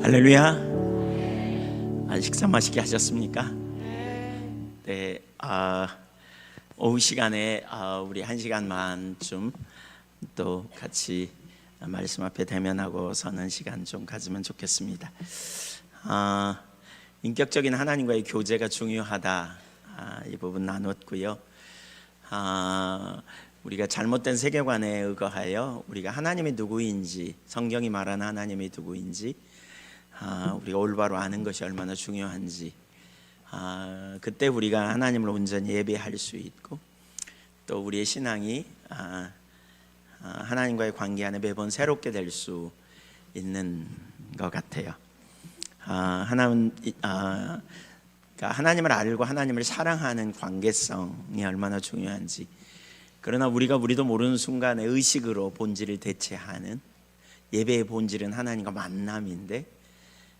할렐루야. 식사 맛있게 하셨습니까? 네. 오후 시간에 우리 1시간만쯤 또 같이 말씀 앞에 대면하고 서는 시간 좀 가지면 좋겠습니다. 인격적인 하나님과의 교제가 중요하다, 이 부분 나눴고요. 우리가 잘못된 세계관에 의거하여 우리가 하나님이 누구인지, 성경이 말하는 하나님이 누구인지 우리가 올바로 아는 것이 얼마나 중요한지, 그때 우리가 하나님을 온전히 예배할 수 있고, 또 우리의 신앙이 하나님과의 관계 안에 매번 새롭게 될 수 있는 것 같아요. 하나님을 알고 하나님을 사랑하는 관계성이 얼마나 중요한지. 그러나 우리도 모르는 순간에 의식으로 본질을 대체하는, 예배의 본질은 하나님과 만남인데,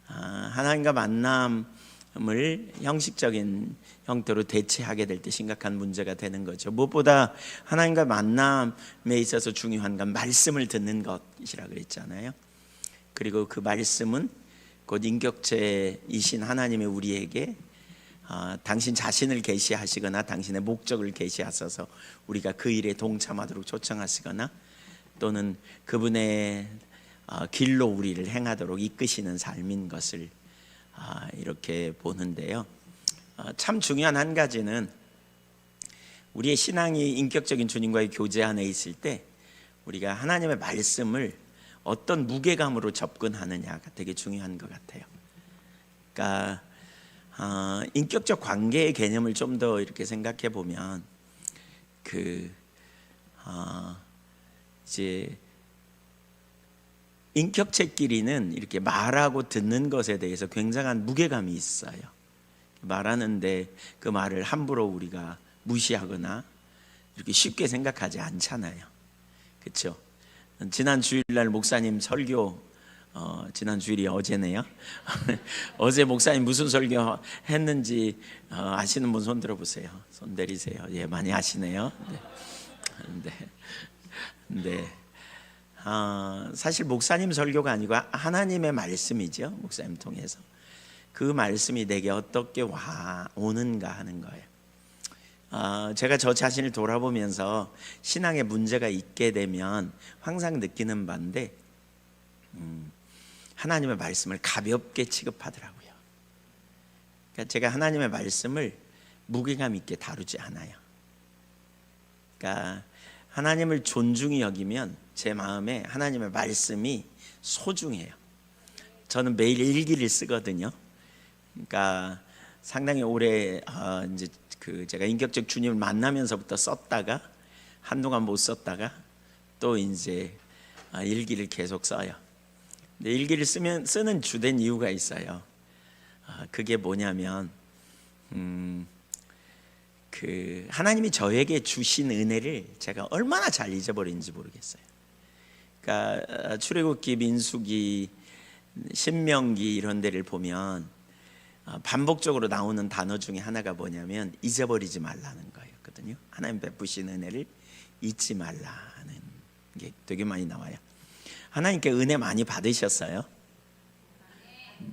하나님과 만남을 형식적인 형태로 대체하게 될 때 심각한 문제가 되는 거죠. 무엇보다 하나님과 만남에 있어서 중요한 건 말씀을 듣는 것이라고 그랬잖아요. 그리고 그 말씀은 곧 인격체이신 하나님이 우리에게 당신 자신을 계시하시거나 당신의 목적을 계시하셔서 우리가 그 일에 동참하도록 초청하시거나, 또는 그분의 길로 우리를 행하도록 이끄시는 삶인 것을 이렇게 보는데요. 참 중요한 한 가지는 우리의 신앙이 인격적인 주님과의 교제 안에 있을 때 우리가 하나님의 말씀을 어떤 무게감으로 접근하느냐가 되게 중요한 것 같아요. 그러니까 인격적 관계의 개념을 좀 더 이렇게 생각해 보면, 이제 인격체끼리는 이렇게 말하고 듣는 것에 대해서 굉장한 무게감이 있어요. 말하는데 그 말을 함부로 우리가 무시하거나 이렇게 쉽게 생각하지 않잖아요. 그렇죠? 지난 주일날 목사님 설교, 지난 주일이 어제네요. 어제 목사님 무슨 설교 했는지 아시는 분 손 들어보세요. 손 내리세요. 예, 많이 아시네요. 네. 사실 목사님 설교가 아니고 하나님의 말씀이죠. 목사님 통해서 그 말씀이 내게 어떻게 오는가 하는 거예요. 제가 저 자신을 돌아보면서 신앙에 문제가 있게 되면 항상 느끼는 바인데, 하나님의 말씀을 가볍게 취급하더라고요. 그러니까 제가 하나님의 말씀을 무게감 있게 다루지 않아요. 그러니까 하나님을 존중히 여기면 제 마음에 하나님의 말씀이 소중해요. 저는 매일 일기를 쓰거든요. 그러니까 상당히 오래 이제 제가 인격적 주님을 만나면서부터 썼다가 한동안 못 썼다가 또 이제 일기를 계속 써요. 근데 일기를 쓰는 주된 이유가 있어요. 그게 뭐냐면 하나님이 저에게 주신 은혜를 제가 얼마나 잘 잊어버린지 모르겠어요. 그러니까 출애굽기, 민수기, 신명기 이런 데를 보면 반복적으로 나오는 단어 중에 하나가 뭐냐면 잊어버리지 말라는 거였거든요. 하나님 베푸신 은혜를 잊지 말라는 게 되게 많이 나와요. 하나님께 은혜 많이 받으셨어요?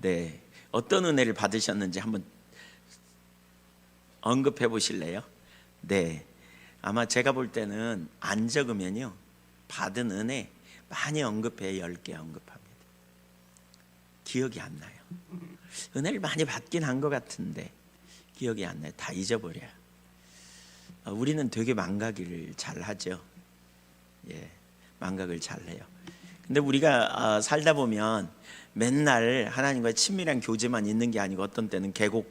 네. 어떤 은혜를 받으셨는지 한번 언급해 보실래요? 네. 아마 제가 볼 때는 안 적으면요, 받은 은혜 많이 언급해 10개 언급합니다. 기억이 안 나요. 은혜를 많이 받긴 한 것 같은데 기억이 안 나요. 다 잊어버려요. 우리는 되게 망각을 잘 하죠. 예, 망각을 잘 해요. 근데 우리가 살다 보면 맨날 하나님과의 친밀한 교제만 있는 게 아니고 어떤 때는 계곡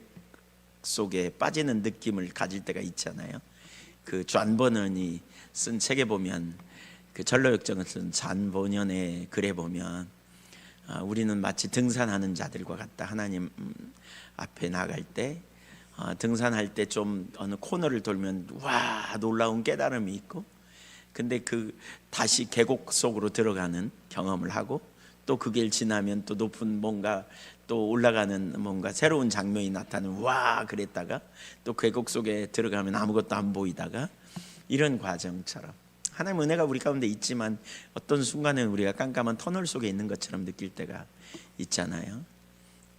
속에 빠지는 느낌을 가질 때가 있잖아요. 그 존 버넌이 쓴 책에 보면, 그 전로역정을 쓴 존 버넌의 글에 보면 우리는 마치 등산하는 자들과 같다. 하나님 앞에 나갈 때 등산할 때 좀 어느 코너를 돌면 와 놀라운 깨달음이 있고, 근데 다시 계곡 속으로 들어가는 경험을 하고, 또 그 길 지나면 또 높은 뭔가 또 올라가는 뭔가 새로운 장면이 나타나는 와 그랬다가 또 계곡 속에 들어가면 아무것도 안 보이다가, 이런 과정처럼 하나님 은혜가 우리 가운데 있지만 어떤 순간에는 우리가 깜깜한 터널 속에 있는 것처럼 느낄 때가 있잖아요.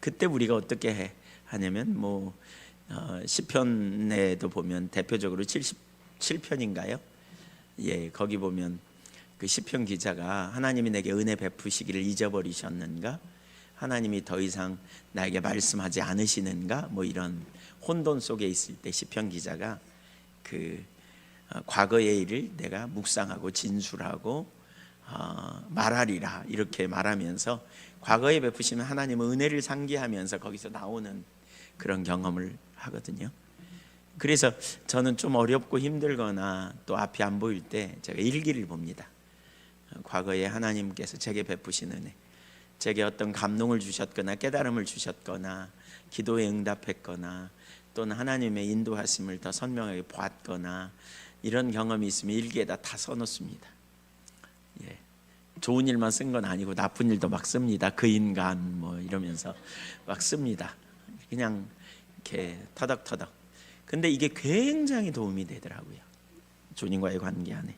그때 우리가 어떻게 하냐면 시편에도 보면 대표적으로 77편인가요? 예, 거기 보면 그 시편 기자가 하나님이 내게 은혜 베푸시기를 잊어버리셨는가? 하나님이 더 이상 나에게 말씀하지 않으시는가? 이런 혼돈 속에 있을 때 시편 기자가 그 과거의 일을 내가 묵상하고 진술하고 말하리라 이렇게 말하면서 과거에 베푸시는 하나님의 은혜를 상기하면서 거기서 나오는 그런 경험을 하거든요. 그래서 저는 좀 어렵고 힘들거나 또 앞이 안 보일 때 제가 일기를 봅니다. 과거에 하나님께서 제게 베푸신 은혜, 제게 어떤 감동을 주셨거나 깨달음을 주셨거나 기도에 응답했거나 또는 하나님의 인도하심을 더 선명하게 보았거나 이런 경험이 있으면 일기에다 다 써놓습니다. 예. 좋은 일만 쓴 건 아니고 나쁜 일도 막 씁니다. 그 인간 이러면서 막 씁니다. 그냥 이렇게 터덕터덕. 근데 이게 굉장히 도움이 되더라고요. 주님과의 관계 안에.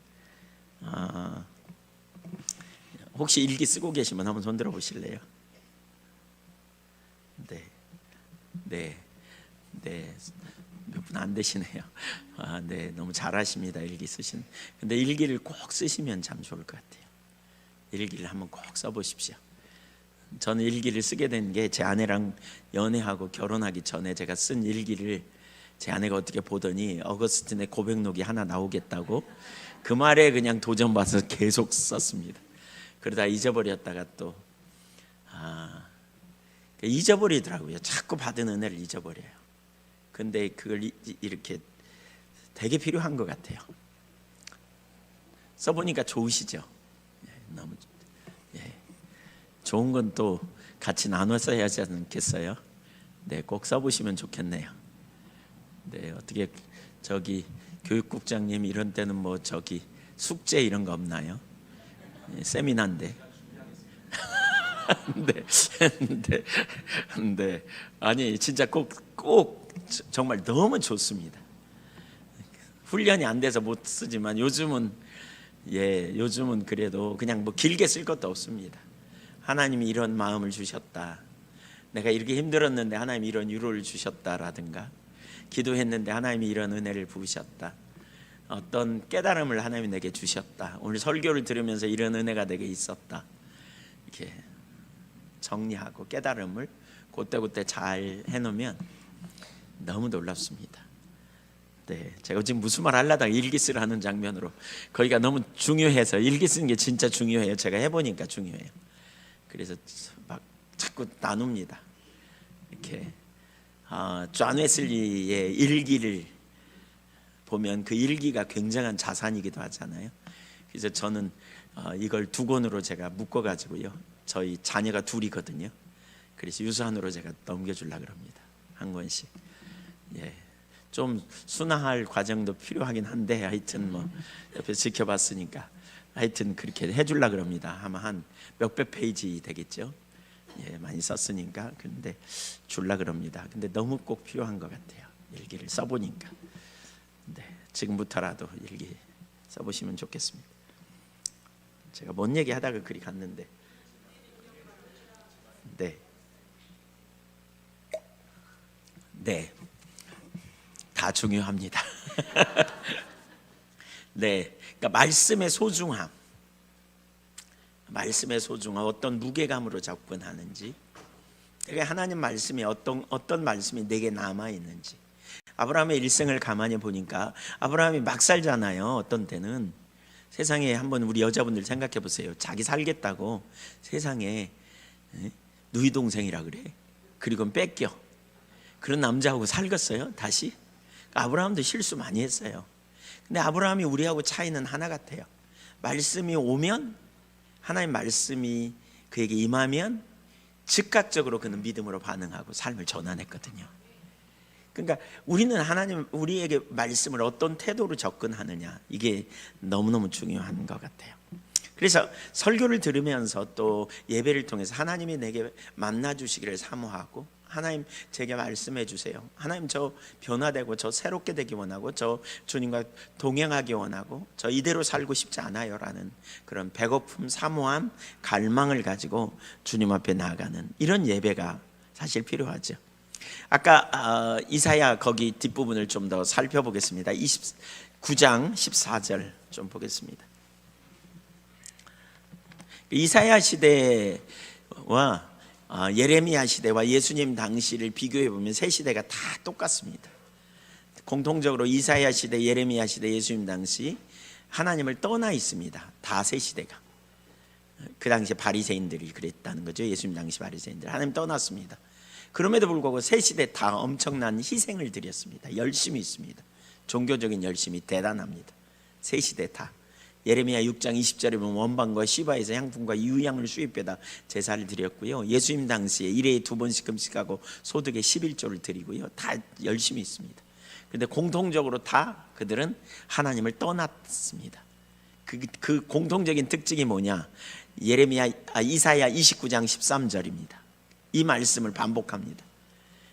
혹시 일기 쓰고 계시면 한번 손 들어 보실래요? 네. 몇 분 안 되시네요. 네, 너무 잘하십니다. 일기 쓰신. 근데 일기를 꼭 쓰시면 참 좋을 것 같아요. 일기를 한번 꼭 써보십시오. 저는 일기를 쓰게 된 게 제 아내랑 연애하고 결혼하기 전에 제가 쓴 일기를 제 아내가 어떻게 보더니 어거스틴의 고백록이 하나 나오겠다고 그 말에 그냥 도전받아서 계속 썼습니다. 그러다 잊어버렸다가 또 잊어버리더라고요. 자꾸 받은 은혜를 잊어버려요. 근데 그걸 이렇게 되게 필요한 것 같아요. 써보니까 좋으시죠? 너무 좋은 건 또 같이 나눠 써야 하지 않겠어요? 네, 꼭 써보시면 좋겠네요. 네, 어떻게 교육국장님 이런 때는 숙제 이런 거 없나요? 세미나인데. 네. 아니 진짜 꼭 정말 너무 좋습니다. 훈련이 안 돼서 못 쓰지만 요즘은 그래도 그냥 길게 쓸 것도 없습니다. 하나님이 이런 마음을 주셨다. 내가 이렇게 힘들었는데 하나님이 이런 위로를 주셨다라든가 기도했는데 하나님이 이런 은혜를 부으셨다. 어떤 깨달음을 하나님이 내게 주셨다. 오늘 설교를 들으면서 이런 은혜가 내게 있었다. 이렇게 정리하고 깨달음을 그때그때 잘 해놓으면 너무 놀랍습니다. 네, 제가 지금 무슨 말 하려다가 일기 쓰라는 장면으로 거기가 너무 중요해서 일기 쓰는 게 진짜 중요해요. 제가 해보니까 중요해요. 그래서 막 자꾸 나눕니다. 이렇게 존 웨슬리의 일기를 보면 그 일기가 굉장한 자산이기도 하잖아요. 그래서 저는 이걸 2권으로 제가 묶어가지고요. 저희 자녀가 2이거든요. 그래서 유산으로 제가 넘겨주려고 합니다. 1권씩. 예, 좀 순화할 과정도 필요하긴 한데 하여튼 옆에서 지켜봤으니까 하여튼 그렇게 해주려고 합니다. 아마 한 몇백 페이지 되겠죠. 예, 많이 썼으니까. 근데 주려고 합니다. 근데 너무 꼭 필요한 것 같아요. 일기를 써보니까. 네, 지금부터라도 일기 써보시면 좋겠습니다. 제가 뭔 얘기 하다가 그리 갔는데. 네, 다 중요합니다. 네, 그러니까 말씀의 소중함, 어떤 무게감으로 접근하는지, 내가 하나님 말씀이 어떤 말씀이 내게 남아 있는지. 아브라함의 일생을 가만히 보니까 아브라함이 막 살잖아요. 어떤 때는 세상에 한번 우리 여자분들 생각해 보세요. 자기 살겠다고 세상에 누이 동생이라 그래. 그리고 뺏겨. 그런 남자하고 살겠어요? 다시? 아브라함도 실수 많이 했어요. 근데 아브라함이 우리하고 차이는 하나 같아요. 말씀이 오면, 하나님 말씀이 그에게 임하면 즉각적으로 그는 믿음으로 반응하고 삶을 전환했거든요. 그러니까 우리는 하나님 우리에게 말씀을 어떤 태도로 접근하느냐, 이게 너무너무 중요한 것 같아요. 그래서 설교를 들으면서 또 예배를 통해서 하나님이 내게 만나 주시기를 사모하고 하나님 제게 말씀해 주세요. 하나님 저 변화되고 저 새롭게 되기 원하고 저 주님과 동행하기 원하고 저 이대로 살고 싶지 않아요 라는 그런 배고픔, 사모함, 갈망을 가지고 주님 앞에 나아가는 이런 예배가 사실 필요하죠. 아까 이사야 거기 뒷부분을 좀 더 살펴보겠습니다. 29장 14절 좀 보겠습니다. 이사야 시대와 예레미야 시대와 예수님 당시를 비교해 보면 세 시대가 다 똑같습니다. 공통적으로 이사야 시대, 예레미야 시대, 예수님 당시 하나님을 떠나 있습니다. 다 세 시대가. 그 당시 바리새인들이 그랬다는 거죠. 예수님 당시 바리새인들 하나님 떠났습니다. 그럼에도 불구하고 세 시대 다 엄청난 희생을 드렸습니다. 열심히 있습니다. 종교적인 열심이 대단합니다. 세 시대 다. 예레미야 6장 20절에 보면 원방과 시바에서 향품과 유향을 수입해다 제사를 드렸고요. 예수님 당시에 1회에 2번씩 금식하고 소득의 11조를 드리고요. 다 열심히 있습니다. 그런데 공통적으로 다 그들은 하나님을 떠났습니다. 그 공통적인 특징이 뭐냐? 이사야 29장 13절입니다. 이 말씀을 반복합니다.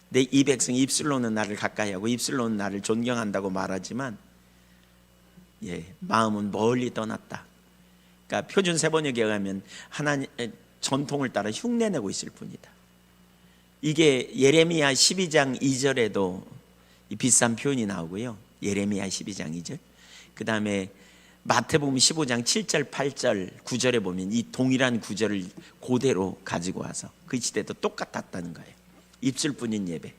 내 이 백성이 입술로는 나를 가까이하고 입술로는 나를 존경한다고 말하지만 마음은 멀리 떠났다. 그러니까 표준 세번역에 의하면 하나님 전통을 따라 흉내내고 있을 뿐이다. 이게 예레미야 12장 2절에도 이 비슷한 표현이 나오고요. 예레미야 12장 2절. 그 다음에 마태복음 15장 7절 8절 9절에 보면 이 동일한 구절을 그대로 가지고 와서 그 시대도 똑같았다는 거예요. 입술뿐인 예배,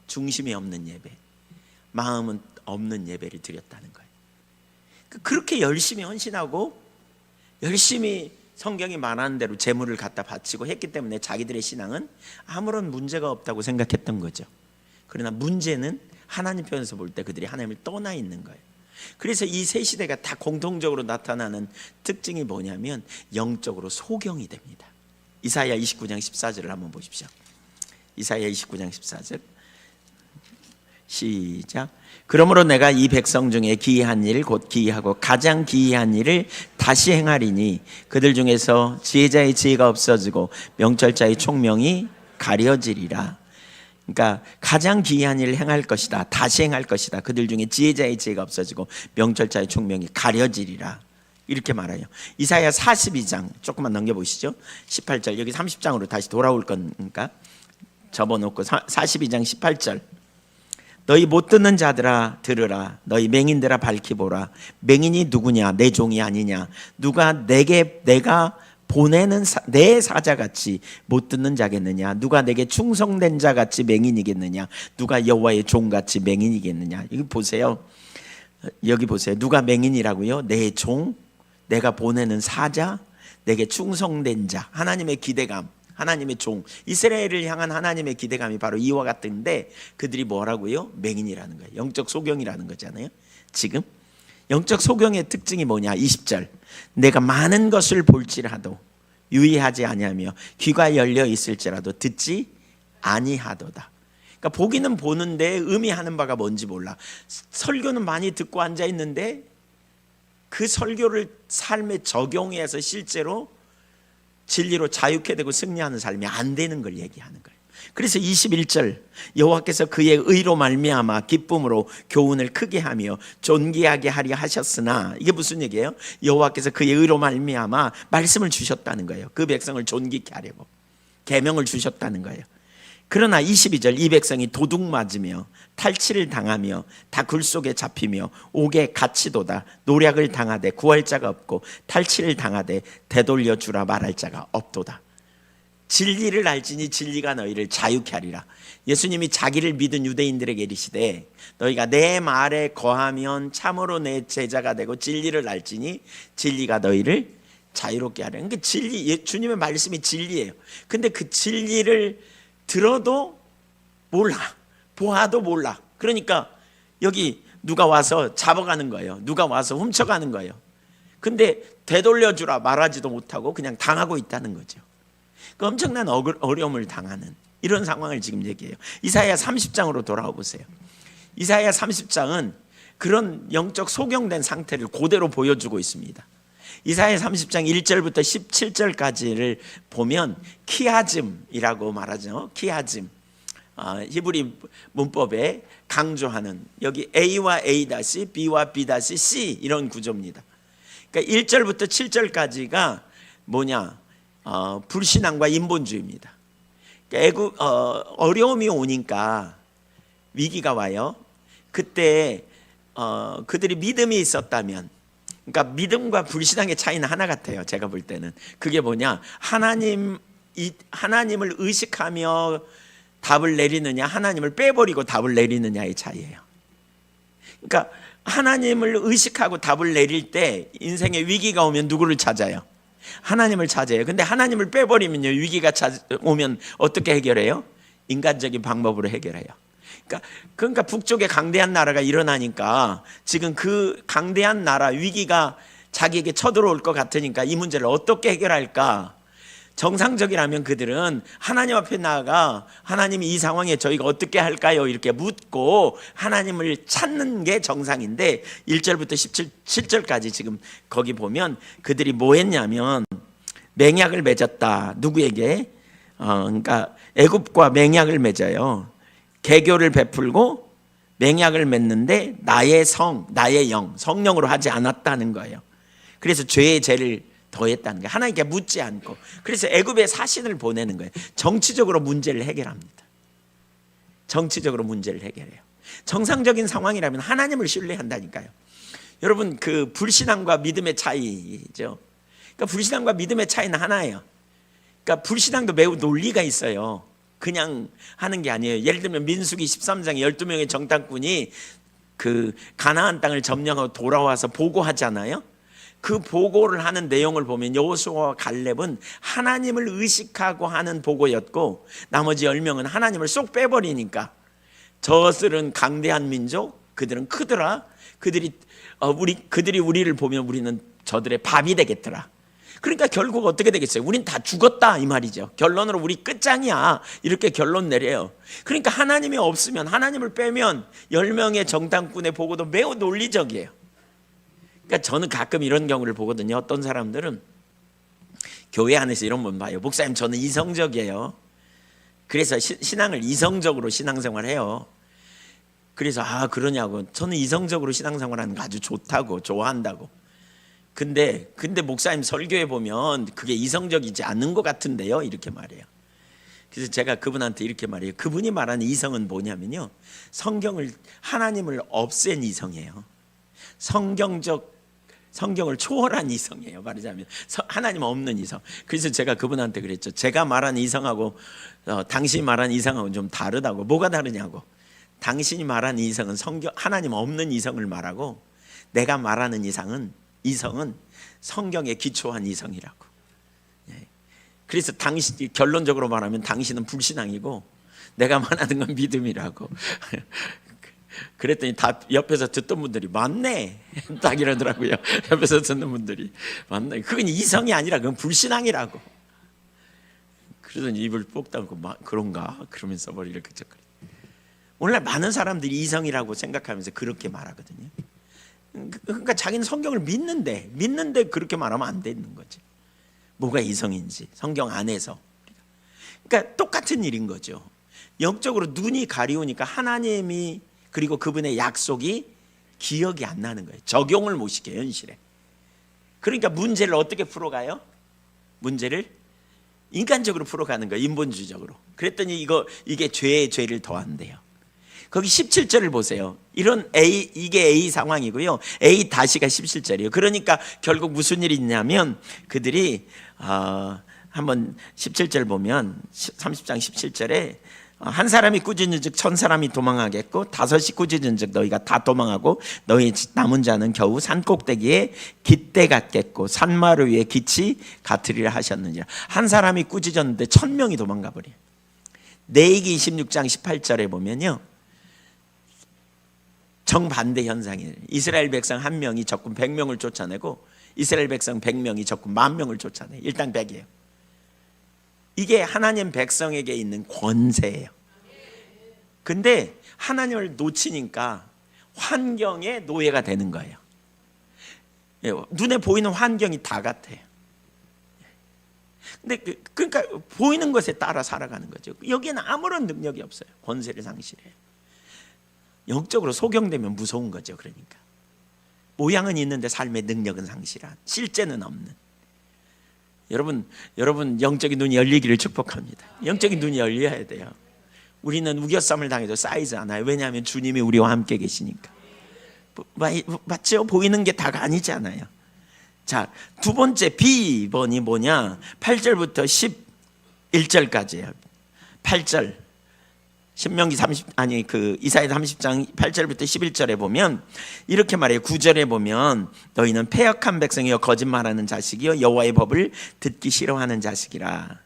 중심이 없는 예배, 마음은 없는 예배를 드렸다는 거예요. 그렇게 열심히 헌신하고 열심히 성경이 말하는 대로 재물을 갖다 바치고 했기 때문에 자기들의 신앙은 아무런 문제가 없다고 생각했던 거죠. 그러나 문제는 하나님 편에서 볼 때 그들이 하나님을 떠나 있는 거예요. 그래서 이 세 시대가 다 공통적으로 나타나는 특징이 뭐냐면 영적으로 소경이 됩니다. 이사야 29장 14절을 한번 보십시오. 이사야 29장 14절 시작. 그러므로 내가 이 백성 중에 기이한 일 곧 기이하고 가장 기이한 일을 다시 행하리니 그들 중에서 지혜자의 지혜가 없어지고 명철자의 총명이 가려지리라. 그러니까 가장 기이한 일을 행할 것이다. 다시 행할 것이다. 그들 중에 지혜자의 지혜가 없어지고 명철자의 총명이 가려지리라. 이렇게 말해요. 이사야 42장 조금만 넘겨보시죠. 18절. 여기 30장으로 다시 돌아올 거니까 접어놓고 42장 18절. 너희 못 듣는 자들아 들으라. 너희 맹인들아 밝히 보라. 맹인이 누구냐? 내 종이 아니냐? 누가 내가 보내는 내 사자같이 못 듣는 자겠느냐? 누가 내게 충성된 자같이 맹인이겠느냐? 누가 여호와의 종같이 맹인이겠느냐? 여기 보세요. 여기 보세요. 누가 맹인이라고요? 내 종, 내가 보내는 사자, 내게 충성된 자. 하나님의 기대감, 하나님의 종. 이스라엘을 향한 하나님의 기대감이 바로 이와 같은데 그들이 뭐라고요? 맹인이라는 거예요. 영적 소경이라는 거잖아요. 지금 영적 소경의 특징이 뭐냐? 20절. 내가 많은 것을 볼지라도 유의하지 아니하며 귀가 열려 있을지라도 듣지 아니하도다. 그러니까 보기는 보는데 의미하는 바가 뭔지 몰라. 설교는 많이 듣고 앉아 있는데 그 설교를 삶에 적용해서 실제로 진리로 자유케 되고 승리하는 삶이 안 되는 걸 얘기하는 거예요. 그래서 21절 여호와께서 그의 의로 말미암아 기쁨으로 교훈을 크게 하며 존귀하게 하려 하셨으나 이게 무슨 얘기예요? 여호와께서 그의 의로 말미암아 말씀을 주셨다는 거예요. 그 백성을 존귀케 하려고 계명을 주셨다는 거예요. 그러나 22절 이 백성이 도둑 맞으며 탈취를 당하며 다 굴 속에 잡히며 옥에 갇히도다 노략을 당하되 구할 자가 없고 탈취를 당하되 되돌려 주라 말할 자가 없도다. 진리를 알지니 진리가 너희를 자유케 하리라. 예수님이 자기를 믿은 유대인들에게 이르시되 너희가 내 말에 거하면 참으로 내 제자가 되고 진리를 알지니 진리가 너희를 자유롭게 하리라. 그러니까 진리, 주님의 말씀이 진리예요. 근데 그 진리를 들어도 몰라, 보아도 몰라. 그러니까 여기 누가 와서 잡아가는 거예요. 누가 와서 훔쳐가는 거예요. 근데 되돌려주라 말하지도 못하고 그냥 당하고 있다는 거죠. 그 엄청난 어려움을 당하는 이런 상황을 지금 얘기해요. 이사야 30장으로 돌아와 보세요. 이사야 30장은 그런 영적 소경된 상태를 그대로 보여주고 있습니다. 이사야 30장 1절부터 17절까지를 보면 키아즘이라고 말하죠. 키아즘. 히브리 문법에 강조하는 여기 A와 A-, B와 B-C 이런 구조입니다. 그러니까 1절부터 7절까지가 뭐냐? 불신앙과 인본주의입니다. 그러니까 어려움이 오니까 위기가 와요. 그때 그들이 믿음이 있었다면, 그러니까 믿음과 불신앙의 차이는 하나 같아요. 제가 볼 때는 그게 뭐냐? 하나님을 의식하며 답을 내리느냐, 하나님을 빼버리고 답을 내리느냐의 차이예요. 그러니까 하나님을 의식하고 답을 내릴 때 인생에 위기가 오면 누구를 찾아요? 하나님을 찾아요. 근데 하나님을 빼버리면요, 위기가 오면 어떻게 해결해요? 인간적인 방법으로 해결해요. 그러니까 북쪽에 강대한 나라가 일어나니까 지금 그 강대한 나라 위기가 자기에게 쳐들어올 것 같으니까 이 문제를 어떻게 해결할까? 정상적이라면 그들은 하나님 앞에 나아가 하나님 이 상황에 저희가 어떻게 할까요? 이렇게 묻고 하나님을 찾는 게 정상인데 1절부터 17절까지 지금 거기 보면 그들이 뭐 했냐면 맹약을 맺었다. 누구에게? 그러니까 애굽과 맹약을 맺어요. 개교를 베풀고 맹약을 맺는데 나의 영, 성령으로 하지 않았다는 거예요. 그래서 죄의 죄를 더했다는 거예요. 하나님께 묻지 않고. 그래서 애굽에 사신을 보내는 거예요. 정치적으로 문제를 해결합니다. 정치적으로 문제를 해결해요. 정상적인 상황이라면 하나님을 신뢰한다니까요. 여러분, 그 불신앙과 믿음의 차이죠. 그러니까 불신앙과 믿음의 차이는 하나예요. 그러니까 불신앙도 매우 논리가 있어요. 그냥 하는 게 아니에요. 예를 들면 민수기 13장에 12명의 정탐꾼이 그 가나안 땅을 점령하고 돌아와서 보고하잖아요. 그 보고를 하는 내용을 보면 여호수아와 갈렙은 하나님을 의식하고 하는 보고였고 나머지 10명은 하나님을 쏙 빼버리니까 저들은 강대한 민족, 그들은 크더라. 그들이 우리를 보면 우리는 저들의 밥이 되겠더라. 그러니까 결국 어떻게 되겠어요? 우린 다 죽었다 이 말이죠. 결론으로 우리 끝장이야 이렇게 결론 내려요. 그러니까 하나님이 없으면, 하나님을 빼면 10명의 정탐꾼의 보고도 매우 논리적이에요. 그러니까 저는 가끔 이런 경우를 보거든요. 어떤 사람들은 교회 안에서 이런 분 봐요. 목사님, 저는 이성적이에요. 그래서 신앙을 이성적으로 신앙생활해요. 그래서 그러냐고. 저는 이성적으로 신앙생활하는 거 아주 좋다고, 좋아한다고. 근데 목사님 설교에 보면 그게 이성적이지 않는 것 같은데요, 이렇게 말해요. 그래서 제가 그분한테 이렇게 말해요. 그분이 말하는 이성은 뭐냐면요, 하나님을 없앤 이성이에요. 성경을 초월한 이성이에요. 말하자면 하나님 없는 이성. 그래서 제가 그분한테 그랬죠. 제가 말하는 이성하고 당신이 말하는 이성하고는 좀 다르다고. 뭐가 다르냐고. 당신이 말하는 이성은 하나님 없는 이성을 말하고, 내가 말하는 이성은 성경에 기초한 이성이라고. 그래서 결론적으로 말하면 당신은 불신앙이고 내가 말하는 건 믿음이라고. 그랬더니 다 옆에서 듣던 분들이 맞네 딱 이러더라고요. 옆에서 듣는 분들이 맞네, 그건 이성이 아니라 그건 불신앙이라고. 그러더니 입을 뽁 닫고 그런가? 그러면서 머리를 끄적거려. 오늘날 많은 사람들이 이성이라고 생각하면서 그렇게 말하거든요. 그러니까 자기는 성경을 믿는데 그렇게 말하면 안 되는 거지. 뭐가 이성인지 성경 안에서. 그러니까 똑같은 일인 거죠. 영적으로 눈이 가리우니까 하나님이 그리고 그분의 약속이 기억이 안 나는 거예요. 적용을 못 시켜요, 현실에. 그러니까 문제를 어떻게 풀어가요? 문제를 인간적으로 풀어가는 거예요, 인본주의적으로. 그랬더니 이게 죄를 더한대요. 거기 17절을 보세요. 이게 A 상황이고요. A-가 17절이에요. 그러니까 결국 무슨 일이 있냐면 그들이 한번 17절 보면 30장 17절에 한 사람이 꾸짖은즉 1000사람이 도망하겠고 5이 꾸짖은즉 너희가 다 도망하고 너희 남은 자는 겨우 산꼭대기에 깃대 같겠고 산마루 위에 깃이 같으리라 하셨느니라. 한 사람이 꾸짖었는데 1000명이 도망가 버려요. 레위기 26장 18절에 보면요, 정반대 현상이에요. 이스라엘 백성 1명이 적군 100명을 쫓아내고 이스라엘 백성 100명이 적군 10,000명을 쫓아내요. 일당 100이에요. 이게 하나님 백성에게 있는 권세예요. 근데 하나님을 놓치니까 환경의 노예가 되는 거예요. 눈에 보이는 환경이 다 같아요. 근데 그러니까 보이는 것에 따라 살아가는 거죠. 여기에는 아무런 능력이 없어요. 권세를 상실해요. 영적으로 소경되면 무서운 거죠. 그러니까 모양은 있는데 삶의 능력은 상실한, 실제는 없는. 여러분 영적인 눈이 열리기를 축복합니다. 영적인 눈이 열려야 돼요. 우리는 우겨쌈을 당해도 쌓이지 않아요. 왜냐하면 주님이 우리와 함께 계시니까. 맞죠? 보이는 게 다가 아니잖아요. 자, 두 번째 B번이 뭐냐? 8절부터 11절까지예요. 8절 신명기 이사야 30장 8절부터 11절에 보면 이렇게 말해요. 9절에 보면 너희는 패역한 백성이여 거짓말하는 자식이여 여호와의 법을 듣기 싫어하는 자식들이라.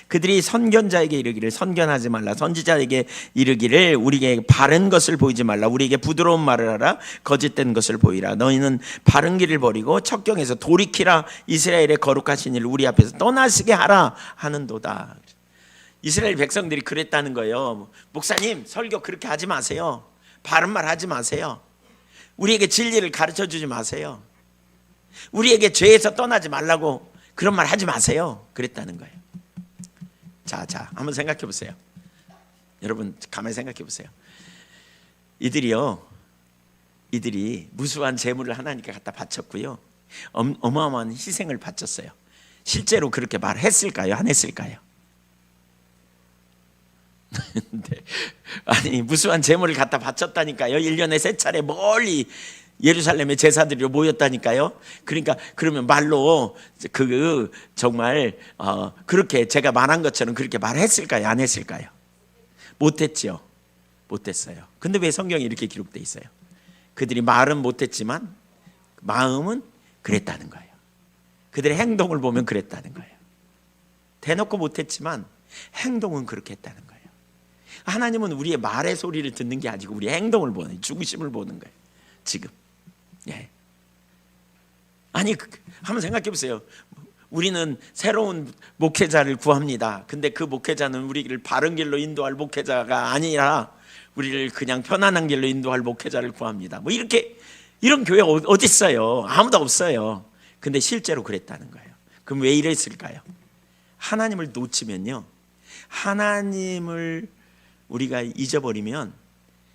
그들이 선견자에게 이르기를 선견하지 말라. 선지자에게 이르기를 우리에게 바른 것을 보이지 말라. 우리에게 부드러운 말을 하라. 거짓된 것을 보이라. 너희는 바른 길을 버리고 척경에서 돌이키라. 이스라엘의 거룩하신 일을 우리 앞에서 떠나시게 하라 하는도다. 이스라엘 백성들이 그랬다는 거예요. 목사님, 설교 그렇게 하지 마세요. 바른 말 하지 마세요. 우리에게 진리를 가르쳐 주지 마세요. 우리에게 죄에서 떠나지 말라고 그런 말 하지 마세요. 그랬다는 거예요. 자, 한번 생각해 보세요. 여러분 가만히 생각해 보세요. 이들이 무수한 재물을 하나님께 갖다 바쳤고요. 어마어마한 희생을 바쳤어요. 실제로 그렇게 말했을까요? 안 했을까요? 네. 아니 무수한 재물을 갖다 바쳤다니까요. 1년에 3차례 멀리 예루살렘의 제사들이 모였다니까요. 그러니까 그러면 말로 정말 그렇게 제가 말한 것처럼 그렇게 말했을까요? 안 했을까요? 못했죠. 못했어요. 근데 왜 성경에 이렇게 기록돼 있어요? 그들이 말은 못했지만 마음은 그랬다는 거예요. 그들의 행동을 보면 그랬다는 거예요. 대놓고 못했지만 행동은 그렇게 했다는 거예요. 하나님은 우리의 말의 소리를 듣는 게 아니고 우리의 행동을 보는, 중심을 보는 거예요. 지금. 예. 아니 한번 생각해 보세요. 우리는 새로운 목회자를 구합니다. 근데 그 목회자는 우리를 바른 길로 인도할 목회자가 아니라 우리를 그냥 편안한 길로 인도할 목회자를 구합니다. 뭐 이런 교회 어디 있어요? 아무도 없어요. 근데 실제로 그랬다는 거예요. 그럼 왜 이랬을까요? 하나님을 놓치면요, 하나님을 우리가 잊어버리면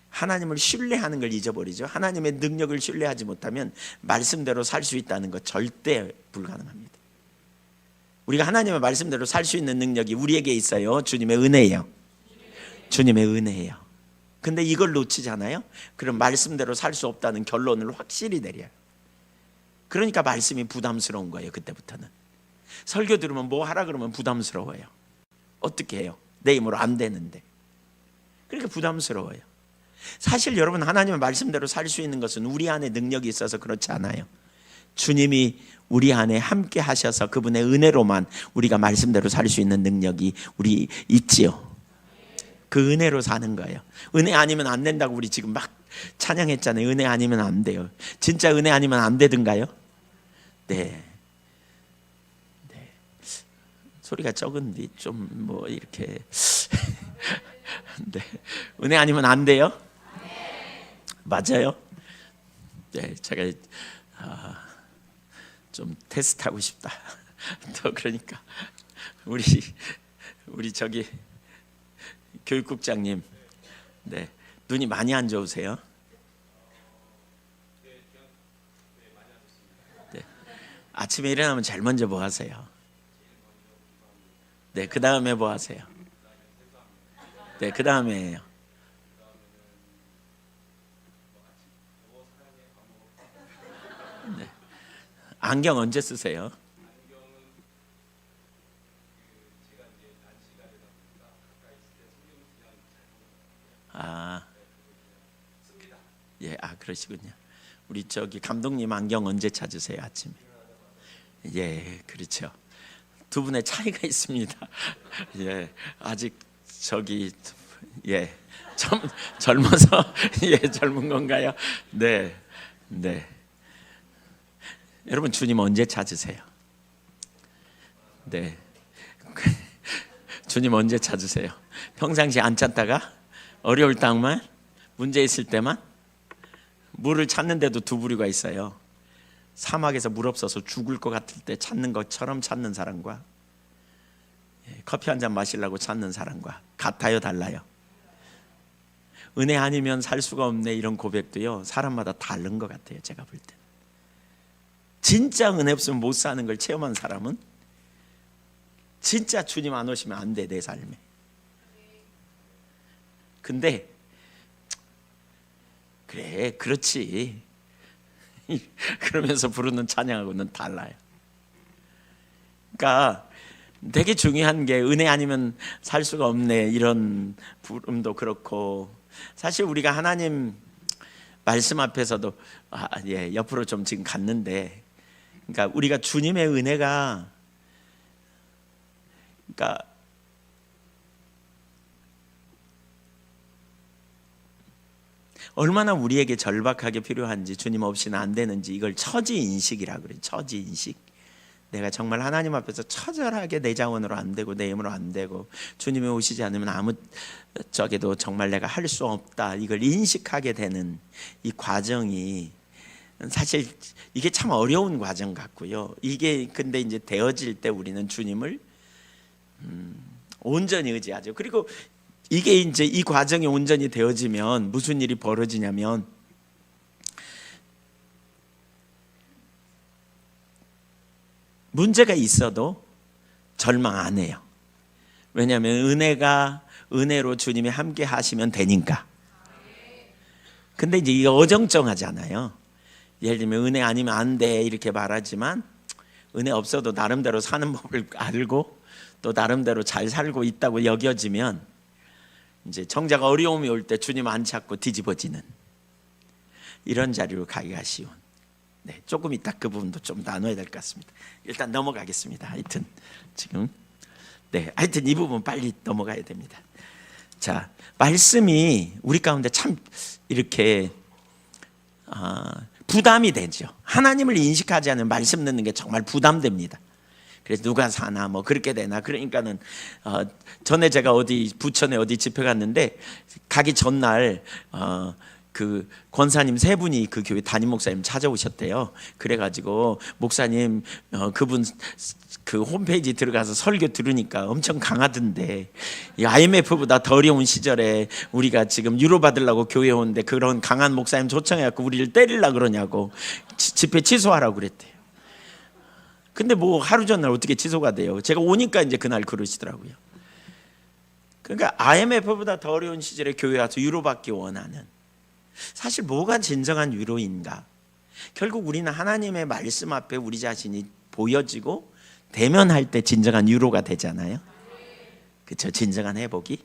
하나님을 신뢰하는 걸 잊어버리죠. 하나님의 능력을 신뢰하지 못하면 말씀대로 살 수 있다는 것 절대 불가능합니다. 우리가 하나님의 말씀대로 살 수 있는 능력이 우리에게 있어요. 주님의 은혜예요. 주님의 은혜예요. 근데 이걸 놓치잖아요. 그럼 말씀대로 살 수 없다는 결론을 확실히 내려요. 그러니까 말씀이 부담스러운 거예요. 그때부터는 설교 들으면 뭐 하라 그러면 부담스러워요. 어떻게 해요? 내 힘으로 안 되는데. 그러니까 부담스러워요. 사실 여러분, 하나님의 말씀대로 살 수 있는 것은 우리 안에 능력이 있어서 그렇지 않아요. 주님이 우리 안에 함께 하셔서 그분의 은혜로만 우리가 말씀대로 살 수 있는 능력이 우리 있지요. 그 은혜로 사는 거예요. 은혜 아니면 안 된다고 우리 지금 막 찬양했잖아요. 은혜 아니면 안 돼요. 진짜 은혜 아니면 안 되던가요? 네. 소리가 적은데 좀 뭐 이렇게 네. 은혜 아니면 안 돼요? 맞아요? 네, 제가 좀 테스트하고 싶다. 또 그러니까 우리 저기 교육국장님, 네, 눈이 많이 안 좋으세요? 네. 아침에 일어나면 제일 먼저 뭐 하세요? 네, 그 다음에 뭐 하세요? 네, 그 다음에요. 네. 안경 언제 쓰세요? 예, 그러시군요. 우리 저기 감독님 안경 언제 찾으세요? 아침에? 예, 그렇죠. 두 분의 차이가 있습니다. 예, 아직 저기 젊어서 젊은 건가요? 네. 여러분, 주님 언제 찾으세요? 네. 주님 언제 찾으세요? 평상시 안 찾다가 어려울 때만, 문제 있을 때만. 물을 찾는데도 두 부류가 있어요. 사막에서 물 없어서 죽을 것 같을 때 찾는 것처럼 찾는 사람과 커피 한 잔 마시려고 찾는 사람과 같아요, 달라요? 은혜 아니면 살 수가 없네 이런 고백도요, 사람마다 다른 것 같아요. 제가 볼 때 진짜 은혜 없으면 못 사는 걸 체험한 사람은 진짜 주님 안 오시면 안 돼, 내 삶에. 근데 그래, 그렇지 그러면서 부르는 찬양하고는 달라요. 그러니까 되게 중요한 게 은혜 아니면 살 수가 없네 이런 부름도 그렇고, 사실 우리가 하나님 말씀 앞에서도 옆으로 좀 지금 갔는데, 그러니까 우리가 주님의 은혜가, 그러니까 얼마나 우리에게 절박하게 필요한지, 주님 없이는 안 되는지, 이걸 처지인식이라고 그래요. 처지인식. 내가 정말 하나님 앞에서 처절하게 내 자원으로 안 되고 내 힘으로 안 되고 주님이 오시지 않으면 아무 쪽에도 정말 내가 할 수 없다, 이걸 인식하게 되는 이 과정이 사실 이게 참 어려운 과정 같고요. 이게 근데 이제 되어질 때 우리는 주님을 온전히 의지하죠. 그리고 이게 이제 이 과정이 온전히 되어지면 무슨 일이 벌어지냐면, 문제가 있어도 절망 안 해요. 왜냐하면 은혜로 주님이 함께 하시면 되니까. 근데 이제 이게 어정쩡하잖아요. 예를 들면 은혜 아니면 안 돼 이렇게 말하지만, 은혜 없어도 나름대로 사는 법을 알고 또 나름대로 잘 살고 있다고 여겨지면, 이제 정작 어려움이 올 때 주님 안 찾고 뒤집어지는 이런 자리로 가기가 쉬운. 네, 조금 이따 그 부분도 좀 나눠야 될 것 같습니다. 일단 넘어가겠습니다. 하여튼 지금 하여튼 이 부분 빨리 넘어가야 됩니다. 자, 말씀이 우리 가운데 참 이렇게 부담이 되죠. 하나님을 인식하지 않으면 말씀 듣는 게 정말 부담됩니다. 그래서 누가 사나 뭐 그렇게 되나. 그러니까는 전에 제가 어디 부천에 어디 집회 갔는데, 가기 전날 그 권사님 세 분이 그 교회 담임 목사님 찾아오셨대요. 그래가지고 목사님 그분 그 홈페이지 들어가서 설교 들으니까 엄청 강하던데, 이 IMF보다 더 어려운 시절에 우리가 지금 유로 받으려고 교회 오는데 그런 강한 목사님 초청해갖고 우리를 때리려고 그러냐고 집회 취소하라고 그랬대요. 근데 뭐 하루 전날 어떻게 취소가 돼요? 제가 오니까 이제 그날 그러시더라고요. 그러니까 IMF보다 더 어려운 시절에 교회 와서 유로 받기 원하는, 사실 뭐가 진정한 유로인가? 결국 우리는 하나님의 말씀 앞에 우리 자신이 보여지고 대면할 때 진정한 유로가 되잖아요. 그렇죠? 진정한 회복이.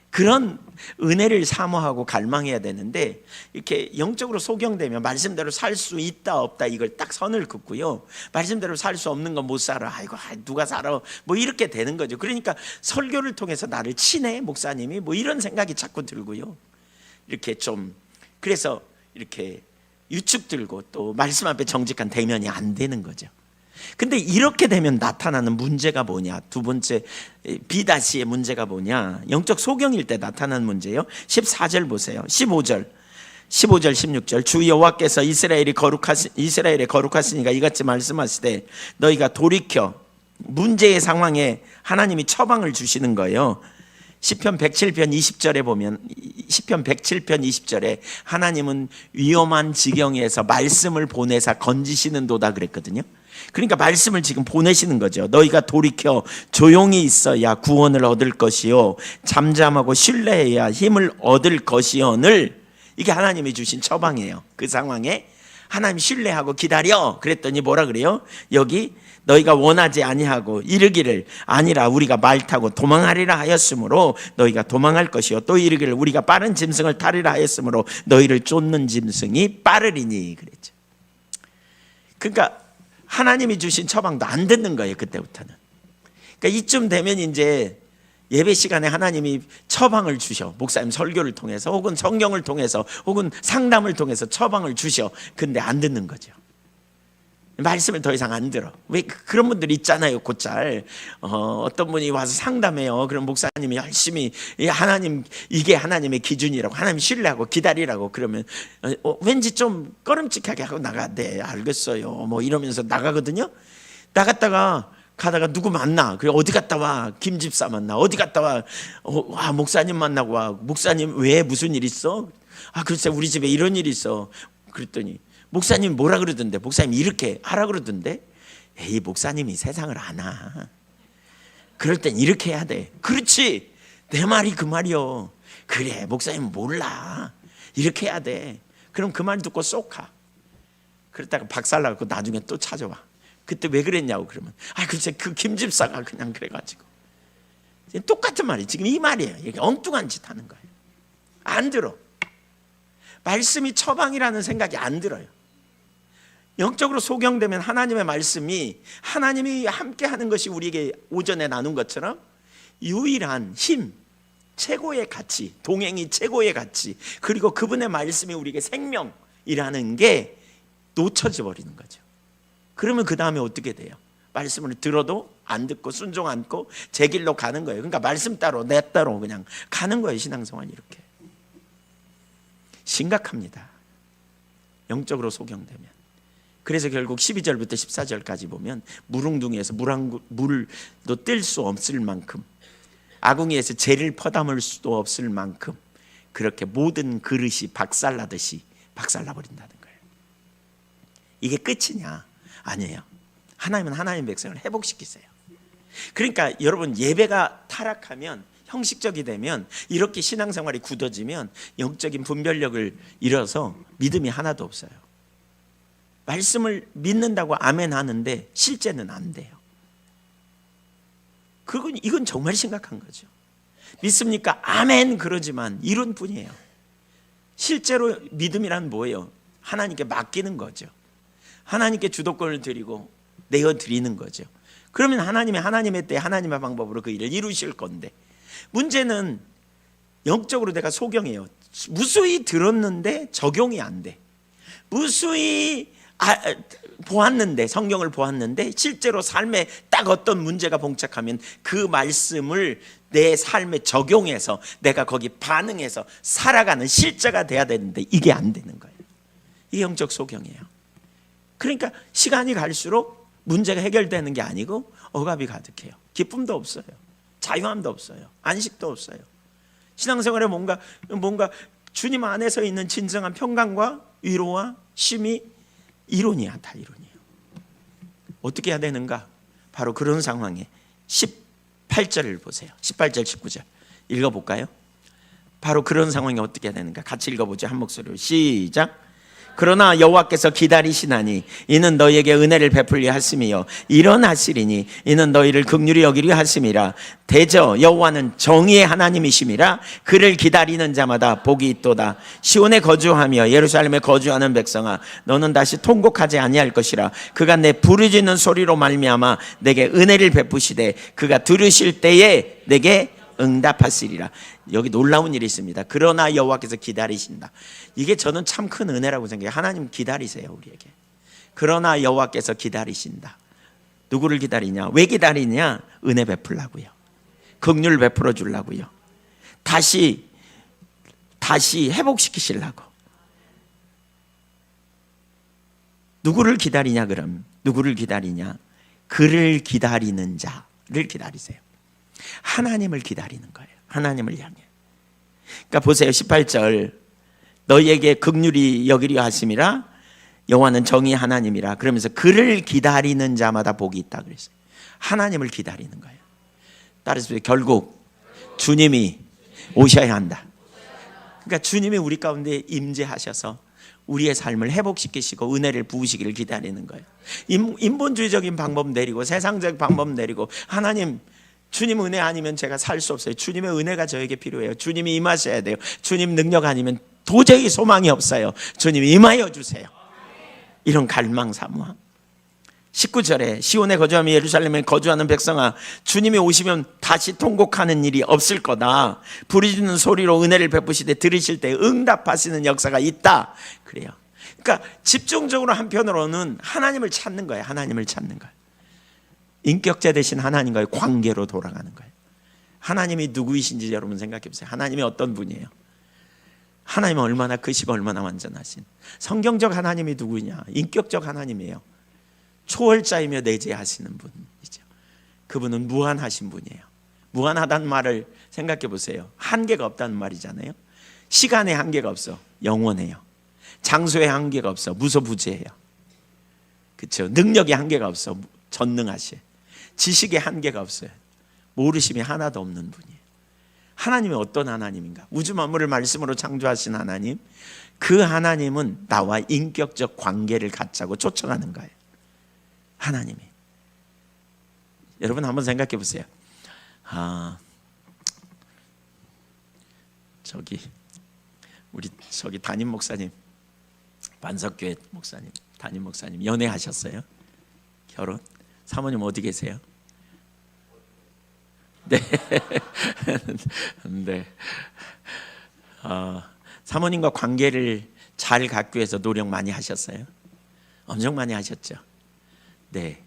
그런 은혜를 사모하고 갈망해야 되는데, 이렇게 영적으로 소경되면 말씀대로 살 수 있다 없다 이걸 딱 선을 긋고요, 말씀대로 살 수 없는 건 못 살아, 아이고 누가 살아, 뭐 이렇게 되는 거죠. 그러니까 설교를 통해서 나를 치네 목사님이, 뭐 이런 생각이 자꾸 들고요, 이렇게 좀, 그래서 이렇게 유축 들고 또 말씀 앞에 정직한 대면이 안 되는 거죠. 근데 이렇게 되면 나타나는 문제가 뭐냐? 두 번째 비다시의 문제가 뭐냐? 영적 소경일 때 나타나는 문제예요. 14절 보세요. 15절 16절 주 여호와께서 이스라엘에 거룩하시니까 이같이 말씀하시되 너희가 돌이켜. 문제의 상황에 하나님이 처방을 주시는 거예요. 시편 107편 20절에 보면, 시편 107편 20절에 하나님은 위험한 지경에서 말씀을 보내사 건지시는도다 그랬거든요. 그러니까 말씀을 지금 보내시는 거죠. 너희가 돌이켜 조용히 있어야 구원을 얻을 것이요 잠잠하고 신뢰해야 힘을 얻을 것이요를, 이게 하나님이 주신 처방이에요. 그 상황에 하나님 신뢰하고 기다려 그랬더니 뭐라 그래요? 여기 너희가 원하지 아니하고 이르기를 아니라 우리가 말 타고 도망하리라 하였으므로 너희가 도망할 것이요 또 이르기를 우리가 빠른 짐승을 타리라 하였으므로 너희를 쫓는 짐승이 빠르리니 그랬죠. 그러니까 하나님이 주신 처방도 안 듣는 거예요. 그때부터는. 그러니까 이쯤 되면 이제 예배 시간에 하나님이 처방을 주셔. 목사님 설교를 통해서 혹은 성경을 통해서 혹은 상담을 통해서 처방을 주셔. 근데 안 듣는 거죠. 말씀을 더 이상 안 들어. 왜 그런 분들 있잖아요. 곧잘 어떤 분이 와서 상담해요. 그럼 목사님이 열심히 하나님, 이게 하나님의 기준이라고, 하나님 신뢰하고 기다리라고 그러면 왠지 좀 꺼름직하게 하고 나가. 네 알겠어요 뭐 이러면서 나가거든요. 나갔다가 가다가 누구 만나. 그래 어디 갔다 와? 김 집사 만나. 어디 갔다 와? 목사님 만나고 와. 목사님 왜 무슨 일 있어? 글쎄 우리 집에 이런 일이 있어. 그랬더니 목사님 뭐라 그러던데? 목사님 이렇게 하라 그러던데? 에이 목사님이 세상을 아나. 그럴 땐 이렇게 해야 돼. 그렇지. 내 말이 그 말이요. 그래 목사님 몰라. 이렇게 해야 돼. 그럼 그 말 듣고 쏙 가. 그랬다가 박살나고 나중에 또 찾아와. 그때 왜 그랬냐고 그러면 글쎄 그 김집사가 그냥 그래가지고. 똑같은 말이 지금 이 말이에요. 이게 엉뚱한 짓 하는 거예요. 안 들어. 말씀이 처방이라는 생각이 안 들어요. 영적으로 소경되면 하나님의 말씀이 하나님이 함께 하는 것이 우리에게 오전에 나눈 것처럼 유일한 힘, 최고의 가치, 동행이 최고의 가치, 그리고 그분의 말씀이 우리에게 생명이라는 게 놓쳐져 버리는 거죠. 그러면 그 다음에 어떻게 돼요? 말씀을 들어도 안 듣고 순종 않고 제 길로 가는 거예요. 그러니까 말씀 따로 내 따로 그냥 가는 거예요. 신앙생활이 이렇게 심각합니다. 영적으로 소경되면. 그래서 결국 12절부터 14절까지 보면 무릉둥이에서 물도 뜰 수 없을 만큼, 아궁이에서 재를 퍼담을 수도 없을 만큼 그렇게 모든 그릇이 박살나듯이 박살나버린다는 거예요. 이게 끝이냐? 아니에요. 하나님은 하나님의 백성을 회복시키세요. 그러니까 여러분 예배가 타락하면, 형식적이 되면, 이렇게 신앙생활이 굳어지면 영적인 분별력을 잃어서 믿음이 하나도 없어요. 말씀을 믿는다고 아멘 하는데 실제는 안 돼요. 이건 정말 심각한 거죠. 믿습니까? 아멘 그러지만 이론뿐이에요. 실제로 믿음이란 뭐예요? 하나님께 맡기는 거죠. 하나님께 주도권을 드리고 내어드리는 거죠. 그러면 하나님이 하나님의 때 하나님의 방법으로 그 일을 이루실 건데, 문제는 영적으로 내가 소경해요. 무수히 들었는데 적용이 안 돼. 무수히 보았는데, 성경을 보았는데 실제로 삶에 딱 어떤 문제가 봉착하면 그 말씀을 내 삶에 적용해서 내가 거기 반응해서 살아가는 실제가 돼야 되는데 이게 안 되는 거예요. 이게 영적 소경이에요. 그러니까 시간이 갈수록 문제가 해결되는 게 아니고 억압이 가득해요. 기쁨도 없어요. 자유함도 없어요. 안식도 없어요. 신앙생활에 뭔가 주님 안에서 있는 진정한 평강과 위로와 쉼이 이론이야. 다 이론이에요. 어떻게 해야 되는가? 바로 그런 상황에 18절을 보세요. 18절 19절 읽어볼까요? 바로 그런 상황에 어떻게 해야 되는가? 같이 읽어보죠. 한 목소리로 시작. 그러나 여호와께서 기다리시나니 이는 너희에게 은혜를 베풀려 하심이요 일어나시리니 이는 너희를 긍휼히 여기려 하심이라. 대저 여호와는 정의의 하나님이심이라. 그를 기다리는 자마다 복이 있도다. 시온에 거주하며 예루살렘에 거주하는 백성아, 너는 다시 통곡하지 아니할 것이라. 그가 내 부르짖는 소리로 말미암아 내게 은혜를 베푸시되 그가 들으실 때에 내게 응답하시리라. 여기 놀라운 일이 있습니다. 그러나 여호와께서 기다리신다. 이게 저는 참 큰 은혜라고 생각해요. 하나님 기다리세요, 우리에게. 그러나 여호와께서 기다리신다. 누구를 기다리냐? 왜 기다리냐? 은혜 베풀라고요. 긍휼 베풀어 주려고요. 다시 회복시키시려고. 누구를 기다리냐? 그럼 누구를 기다리냐? 그를 기다리는 자를 기다리세요. 하나님을 기다리는 거예요. 하나님을 향해. 그러니까 보세요. 18절 너희에게 긍휼히 여기려 하심이라. 여호와는 정의 하나님이라. 그러면서 그를 기다리는 자마다 복이 있다 그랬어요. 하나님을 기다리는 거예요. 따라서 결국 주님이 오셔야 한다. 그러니까 주님이 우리 가운데 임재하셔서 우리의 삶을 회복시키시고 은혜를 부으시기를 기다리는 거예요. 인본주의적인 방법 내리고 세상적 방법 내리고, 하나님 주님 은혜 아니면 제가 살 수 없어요. 주님의 은혜가 저에게 필요해요. 주님이 임하셔야 돼요. 주님 능력 아니면 도저히 소망이 없어요. 주님 임하여 주세요. 이런 갈망 사모함. 19절에 시온에 거주하며 예루살렘에 거주하는 백성아, 주님이 오시면 다시 통곡하는 일이 없을 거다. 부르짖는 소리로 은혜를 베푸시되 들으실 때 응답하시는 역사가 있다. 그래요. 그러니까 집중적으로 한편으로는 하나님을 찾는 거예요. 하나님을 찾는 거예요. 인격자 되신 하나님과의 관계로 돌아가는 거예요. 하나님이 누구이신지 여러분 생각해 보세요. 하나님이 어떤 분이에요? 하나님은 얼마나 크시고 얼마나 완전하신. 성경적 하나님이 누구냐? 인격적 하나님이에요. 초월자이며 내재하시는 분이죠. 그분은 무한하신 분이에요. 무한하다는 말을 생각해 보세요. 한계가 없다는 말이잖아요. 시간에 한계가 없어. 영원해요. 장소에 한계가 없어. 무소부재해요. 그렇죠? 능력에 한계가 없어. 전능하시. 지식에 한계가 없어요. 모르심이 하나도 없는 분이에요. 하나님이 어떤 하나님인가? 우주 만물을 말씀으로 창조하신 하나님. 그 하나님은 나와 인격적 관계를 갖자고 초청하는 거예요. 하나님이. 여러분 한번 생각해 보세요. 우리 담임 목사님, 반석교회 목사님, 담임 목사님 연애하셨어요? 결혼? 사모님 어디 계세요? 네. 네. 사모님과 관계를 잘 갖기 위해서 노력 많이 하셨어요? 엄청 많이 하셨죠. 네.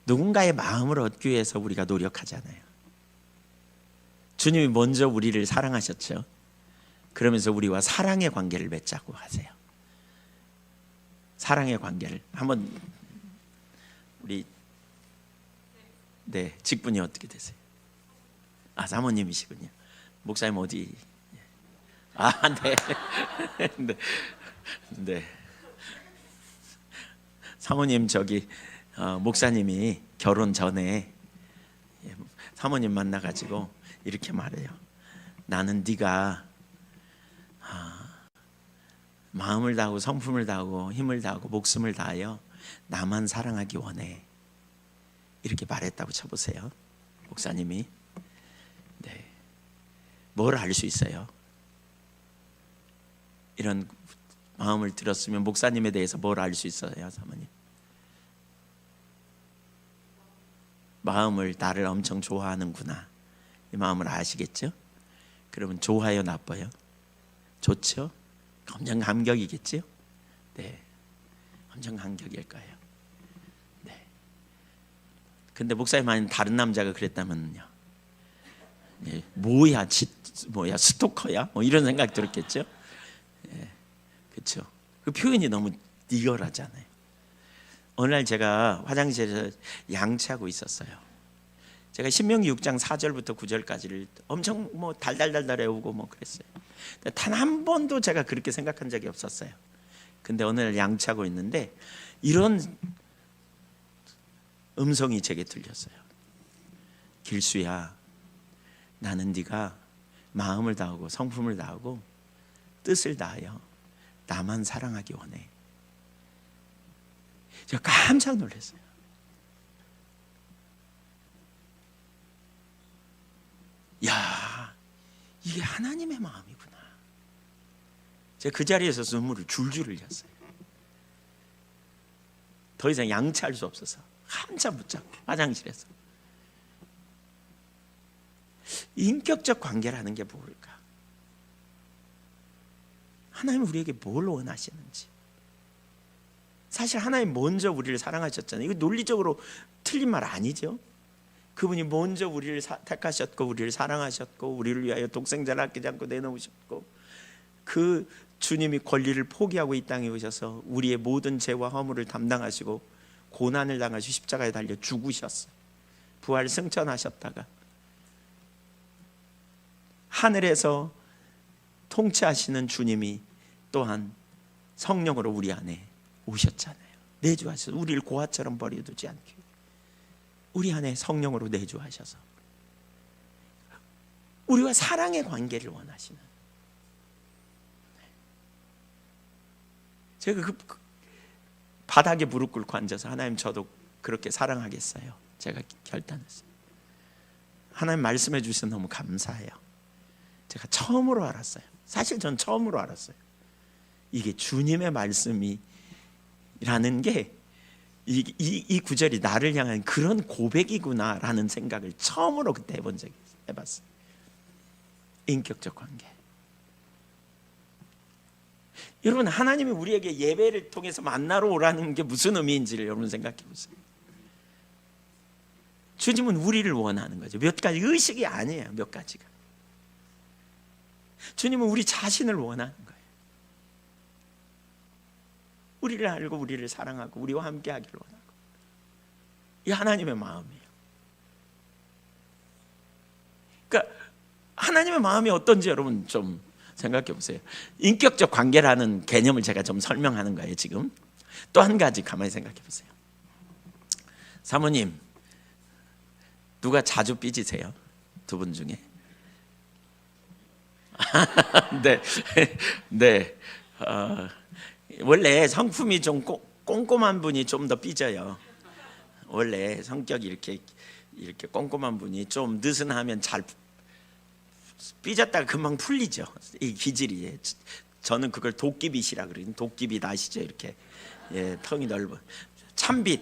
누군가의 마음을 얻기 위해서 우리가 노력하잖아요. 주님이 먼저 우리를 사랑하셨죠. 그러면서 우리와 사랑의 관계를 맺자고 하세요. 사랑의 관계를 한번 우리 네, 직분이 어떻게 되세요? 사모님이시군요. 목사님 어디? 네. 네. 네. 사모님 목사님이 결혼 전에 사모님 만나가지고 이렇게 말해요. 나는 네가 마음을 다하고 성품을 다하고 힘을 다하고 목숨을 다하여 나만 사랑하기 원해. 이렇게 말했다고 쳐보세요. 목사님이. 네. 뭘 알 수 있어요? 이런 마음을 들었으면 목사님에 대해서 뭘 알 수 있어요, 사모님? 마음을 나를 엄청 좋아하는구나. 이 마음을 아시겠죠? 그러면 좋아요, 나빠요? 좋죠? 엄청 감격이겠죠? 네, 엄청 감격일 거예요. 네. 근데 목사님 아닌 다른 남자가 그랬다면요, 네, 뭐야 스토커야? 이런 생각이 들었겠죠? 네, 그렇죠. 그 표현이 너무 리얼하잖아요. 어느 날 제가 화장실에서 양치하고 있었어요. 제가 신명기 6장 4절부터 9절까지를 엄청 달달달달 외우고 그랬어요. 단 한 번도 제가 그렇게 생각한 적이 없었어요. 근데 어느 날 양치하고 있는데 이런 음성이 제게 들렸어요. 길수야, 나는 네가 마음을 다하고 성품을 다하고 뜻을 다하여 나만 사랑하기 원해. 제가 깜짝 놀랐어요. 야, 이게 하나님의 마음이구나. 제가 그 자리에서 눈물을 줄줄 흘렸어요. 더 이상 양치할 수 없어서 한참 붙잡고 화장실에서. 인격적 관계라는 게 뭘까? 하나님은 우리에게 뭘 원하시는지. 사실 하나님 먼저 우리를 사랑하셨잖아요. 이거 논리적으로 틀린 말 아니죠. 그분이 먼저 우리를 택하셨고 우리를 사랑하셨고 우리를 위하여 독생자를 아끼지 않고 내놓으셨고, 그 주님이 권리를 포기하고 이 땅에 오셔서 우리의 모든 죄와 허물을 담당하시고 고난을 당하시고 십자가에 달려 죽으셨어요. 부활 승천하셨다가 하늘에서 통치하시는 주님이 또한 성령으로 우리 안에 오셨잖아요. 내주하셔서 우리를 고아처럼 버려두지 않기, 우리 안에 성령으로 내주하셔서 우리와 사랑의 관계를 원하시는. 제가 그 바닥에 무릎 꿇고 앉아서 하나님, 저도 그렇게 사랑하겠어요. 제가 결단했어요. 하나님 말씀해 주셔서 너무 감사해요. 제가 처음으로 알았어요. 사실 전 처음으로 알았어요. 이게 주님의 말씀이라는 게 이 구절이 나를 향한 그런 고백이구나라는 생각을 처음으로 그때 해본 적이 있어요. 해봤어요. 인격적 관계. 여러분, 하나님이 우리에게 예배를 통해서 만나러 오라는 게 무슨 의미인지를 여러분 생각해 보세요. 주님은 우리를 원하는 거죠. 몇 가지 의식이 아니에요. 몇 가지가. 주님은 우리 자신을 원하는 거예요. 우리를 알고 우리를 사랑하고 우리와 함께 하기를 원하고. 이 하나님의 마음이에요. 그러니까 하나님의 마음이 어떤지 여러분 좀 생각해 보세요. 인격적 관계라는 개념을 제가 좀 설명하는 거예요. 지금 또 한 가지 가만히 생각해 보세요. 사모님, 누가 자주 삐지세요? 두 분 중에? 네, 네. 원래 성품이 좀 꼼꼼한 분이 좀 더 삐져요. 원래 성격이 이렇게 꼼꼼한 분이 좀 느슨하면 잘 삐졌다가 금방 풀리죠. 이 기질이. 저는 그걸 도끼빗이라 그래요. 도끼빗 아시죠? 이렇게 턱이 넓어. 참빗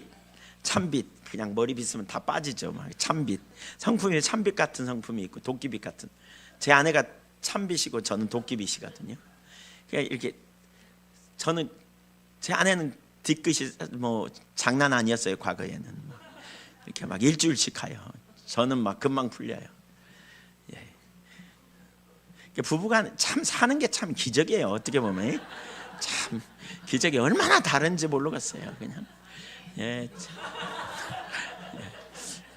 그냥 머리 빗으면 다 빠지죠. 막 참빗. 성품이 참빗 같은 성품이 있고 도끼빗 같은. 제 아내가 참빗이고 저는 도끼빗이거든요. 그러니까 이렇게 저는 제 아내는 뒤끝이 뭐 장난 아니었어요. 과거에는 이렇게 막 일주일씩 가요. 저는 막 금방 풀려요. 부부간 참 사는 게 참 기적이에요. 어떻게 보면 참 기적이 얼마나 다른지 모르겠어요. 그냥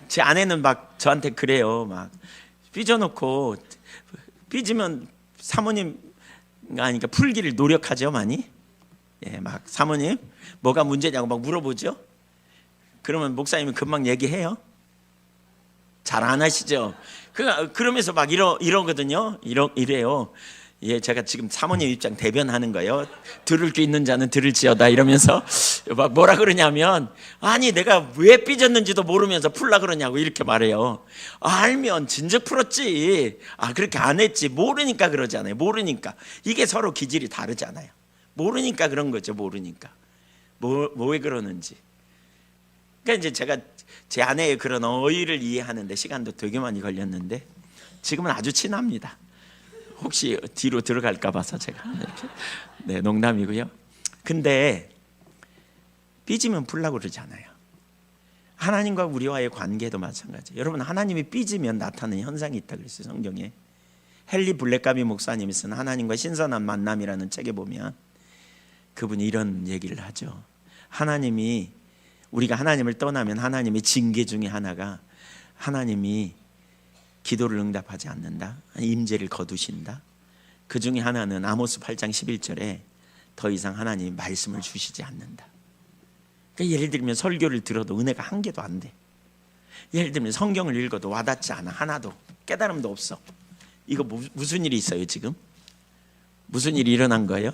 제 아내는 막 저한테 그래요. 막 삐져놓고 삐지면 사모님 아니까 풀기를 노력하죠 많이. 막 사모님 뭐가 문제냐고 막 물어보죠. 그러면 목사님이 금방 얘기해요. 잘 안 하시죠? 그러면서 막 이러거든요. 이래요. 제가 지금 사모님 입장 대변하는 거예요. 들을 게 있는 자는 들을지어다 이러면서 막 뭐라 그러냐면 아니 내가 왜 삐졌는지도 모르면서 풀라 그러냐고 이렇게 말해요. 알면 진즉 풀었지. 그렇게 안 했지. 모르니까 그러잖아요. 모르니까. 이게 서로 기질이 다르잖아요. 모르니까 그런 거죠. 모르니까. 왜 그러는지. 그러니까 이제 제가 제 아내의 그런 어휘를 이해하는데 시간도 되게 많이 걸렸는데 지금은 아주 친합니다. 혹시 뒤로 들어갈까 봐서 제가 이렇게. 농담이고요. 근데 삐지면 풀라고 그러잖아요. 하나님과 우리와의 관계도 마찬가지. 여러분 하나님이 삐지면 나타나는 현상이 있다 그랬어요. 성경에. 헨리 블랙가비 목사님이 쓴 하나님과 신선한 만남이라는 책에 보면 그분이 이런 얘기를 하죠. 우리가 하나님을 떠나면 하나님의 징계 중에 하나가 하나님이 기도를 응답하지 않는다. 임재를 거두신다. 그 중에 하나는 아모스 8장 11절에 더 이상 하나님이 말씀을 주시지 않는다. 그러니까 예를 들면 설교를 들어도 은혜가 한 개도 안 돼. 예를 들면 성경을 읽어도 와닿지 않아. 하나도. 깨달음도 없어. 이거 무슨 일이 있어요 지금? 무슨 일이 일어난 거예요?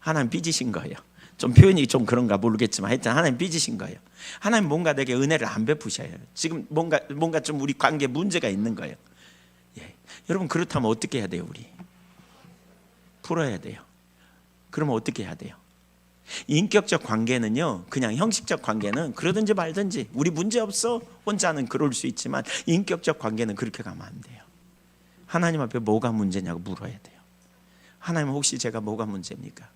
하나님 삐지신 거예요. 좀 표현이 좀 그런가 모르겠지만 하여튼 하나님 삐지신 거예요. 하나님 뭔가 내게 은혜를 안 베푸셔요. 지금 뭔가 좀 우리 관계에 문제가 있는 거예요. 여러분 그렇다면 어떻게 해야 돼요? 우리 풀어야 돼요. 그러면 어떻게 해야 돼요? 인격적 관계는요, 그냥 형식적 관계는 그러든지 말든지 우리 문제 없어 혼자는 그럴 수 있지만 인격적 관계는 그렇게 가면 안 돼요. 하나님 앞에 뭐가 문제냐고 물어야 돼요. 하나님 혹시 제가 뭐가 문제입니까?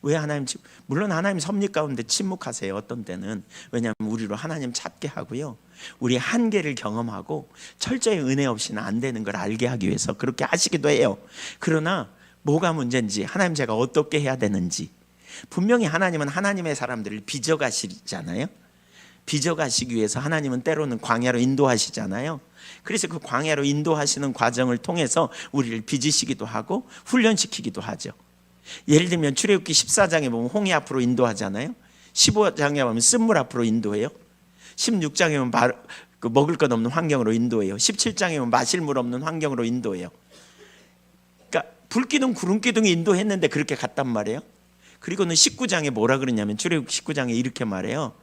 왜 하나님 물론 하나님 섭리 가운데 침묵하세요. 어떤 때는. 왜냐하면 우리로 하나님 찾게 하고요, 우리 한계를 경험하고 철저히 은혜 없이는 안 되는 걸 알게 하기 위해서 그렇게 하시기도 해요. 그러나 뭐가 문제인지, 하나님 제가 어떻게 해야 되는지, 분명히 하나님은 하나님의 사람들을 빚어가시잖아요. 빚어가시기 위해서 하나님은 때로는 광야로 인도하시잖아요. 그래서 그 광야로 인도하시는 과정을 통해서 우리를 빚으시기도 하고 훈련시키기도 하죠. 예를 들면 출애굽기 14장에 보면 홍해 앞으로 인도하잖아요. 15장에 보면 쓴물 앞으로 인도해요. 16장에 보면 먹을 것 없는 환경으로 인도해요. 17장에 보면 마실 물 없는 환경으로 인도해요. 그러니까 불기둥 구름기둥이 인도했는데 그렇게 갔단 말이에요. 그리고는 19장에 뭐라 그러냐면 출애굽 19장에 이렇게 말해요.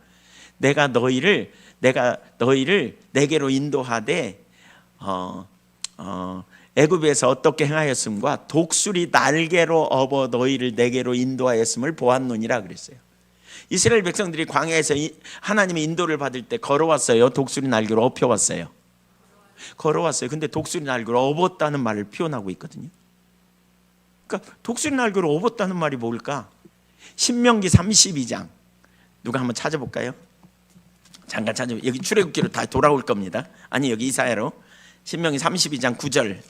내가 너희를 내게로 인도하되 애굽에서 어떻게 행하였음과 독수리 날개로 업어 너희를 내게로 인도하였음을 보았노니라 그랬어요. 이스라엘 백성들이 광야에서 하나님의 인도를 받을 때 걸어왔어요. 독수리 날개로 업혀왔어요. 걸어왔어요. 근데 독수리 날개로 업었다는 말을 표현하고 있거든요. 그러니까 독수리 날개로 업었다는 말이 뭘까? 신명기 32장 누가 한번 찾아볼까요? 잠깐 찾아보세요. 여기 출애굽기로 다 돌아올 겁니다. 아니 여기 이사야로. 신명기 32장 9절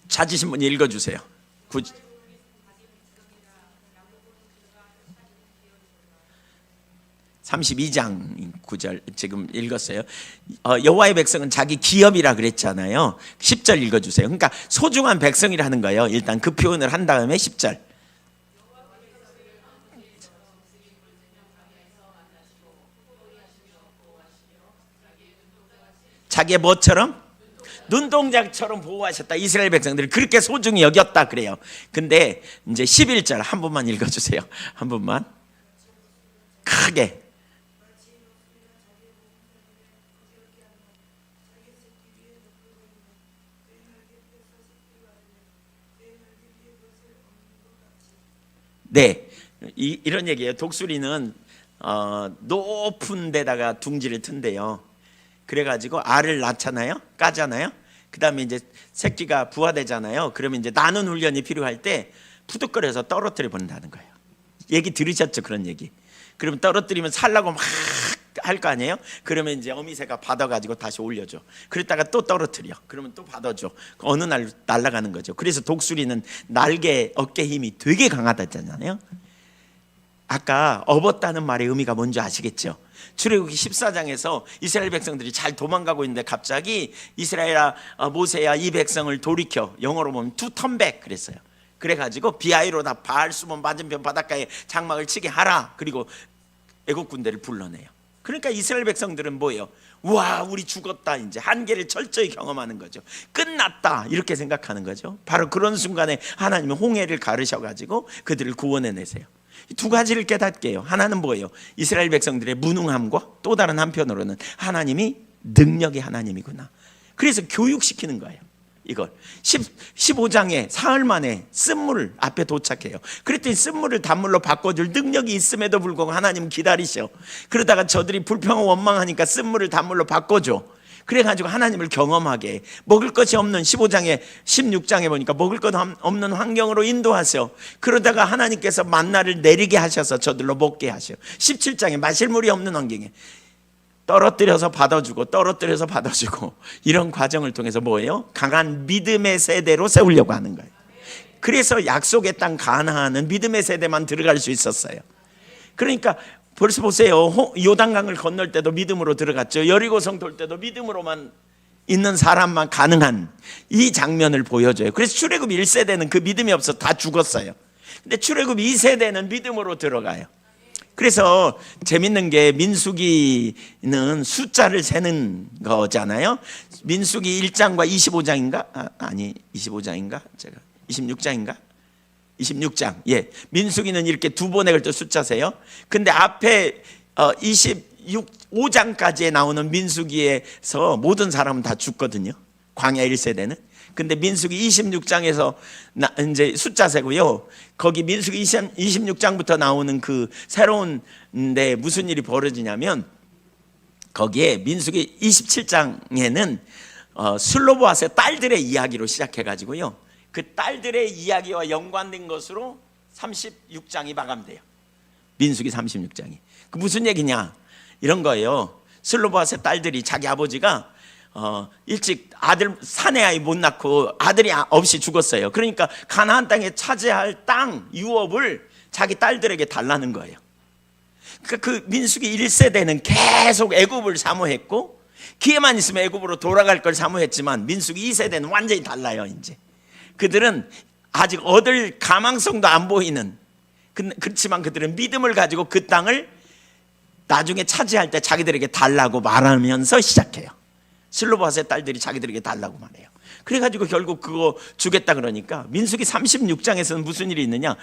찾으신 분 읽어주세요. 32장 32장 9절 지금 읽었어요. 여호와의 백성은 자기 기업이라 그랬잖아요. 10절 읽어주세요. 그러니까 소중한 백성이라는 거예요. 일단 그 표현을 한 다음에 10절. 자기의 뭐처럼? 눈동자처럼 보호하셨다. 이스라엘 백성들이 그렇게 소중히 여겼다 그래요. 근데 이제 11절 한 번만 읽어주세요. 한 번만 크게. 네, 이런 얘기예요. 독수리는 높은 데다가 둥지를 튼대요. 그래가지고 알을 낳잖아요, 까잖아요. 그 다음에 이제 새끼가 부화되잖아요. 그러면 이제 나는 훈련이 필요할 때 푸득거려서 떨어뜨려 본다는 거예요. 얘기 들으셨죠? 그런 얘기. 그러면 떨어뜨리면 살라고 막 할 거 아니에요? 그러면 이제 어미새가 받아가지고 다시 올려줘. 그랬다가 또 떨어뜨려. 그러면 또 받아줘. 어느 날 날아가는 거죠. 그래서 독수리는 날개, 어깨 힘이 되게 강하다잖아요. 아까 업었다는 말의 의미가 뭔지 아시겠죠? 출애굽기 14장에서 이스라엘 백성들이 잘 도망가고 있는데 갑자기 이스라엘아, 모세야, 이 백성을 돌이켜. 영어로 보면 to turn back 그랬어요. 그래가지고 비하이로다 바알수몬 맞은편 바닷가에 장막을 치게 하라. 그리고 애국 군대를 불러내요. 그러니까 이스라엘 백성들은 뭐예요? 와, 우리 죽었다. 이제 한계를 철저히 경험하는 거죠. 끝났다 이렇게 생각하는 거죠. 바로 그런 순간에 하나님은 홍해를 가르셔가지고 그들을 구원해내세요. 두 가지를 깨닫게요. 하나는 뭐예요? 이스라엘 백성들의 무능함과 또 다른 한편으로는 하나님이 능력의 하나님이구나. 그래서 교육시키는 거예요. 이걸 15장에 사흘 만에 쓴물 앞에 도착해요. 그랬더니 쓴물을 단물로 바꿔줄 능력이 있음에도 불구하고 하나님은 기다리셔. 그러다가 저들이 불평하고 원망하니까 쓴물을 단물로 바꿔줘. 그래가지고 하나님을 경험하게 먹을 것이 없는 15장에 16장에 보니까 먹을 것 없는 환경으로 인도하세요. 그러다가 하나님께서 만나를 내리게 하셔서 저들로 먹게 하셔. 17장에 마실 물이 없는 환경에 떨어뜨려서 받아주고 떨어뜨려서 받아주고 이런 과정을 통해서 뭐예요? 강한 믿음의 세대로 세우려고 하는 거예요. 그래서 약속의 땅 가나안은 믿음의 세대만 들어갈 수 있었어요. 그러니까 벌써 보세요. 요단강을 건널 때도 믿음으로 들어갔죠. 여리고성 돌 때도 믿음으로만 있는 사람만 가능한 이 장면을 보여줘요. 그래서 출애굽 1세대는 그 믿음이 없어서 다 죽었어요. 근데 출애굽 2세대는 믿음으로 들어가요. 그래서 재밌는 게 민수기는 숫자를 세는 거잖아요. 민수기 1장과 25장인가? 아니 25장인가? 제가 26장인가? 26장. 예. 민수기는 이렇게 두 번에 걸쳐 숫자 세요. 근데 앞에 25장까지에 나오는 민수기에서 모든 사람은 다 죽거든요. 광야 1세대는. 근데 민수기 26장에서 이제 숫자 세고요. 거기 민수기 26장부터 나오는 그 새로운 데 무슨 일이 벌어지냐면 거기에 민수기 27장에는 슬로보아스의 딸들의 이야기로 시작해 가지고요. 그 딸들의 이야기와 연관된 것으로 36장이 마감돼요. 민수기 36장이. 그 무슨 얘기냐? 이런 거예요. 슬로보아스의 딸들이 자기 아버지가 일찍 아들 사내 아이 못 낳고 아들이 없이 죽었어요. 그러니까 가나안 땅에 차지할 땅 유업을 자기 딸들에게 달라는 거예요. 그러니까 그 민수기 1세대는 계속 애굽을 사모했고 기회만 있으면 애굽으로 돌아갈 걸 사모했지만 민수기 2세대는 완전히 달라요. 이제 그들은 아직 얻을 가망성도 안 보이는, 그렇지만 그들은 믿음을 가지고 그 땅을 나중에 차지할 때 자기들에게 달라고 말하면서 시작해요. 슬로바스의 딸들이 자기들에게 달라고 말해요. 그래가지고 결국 그거 주겠다 그러니까 민수기 36장에서는 무슨 일이 있느냐?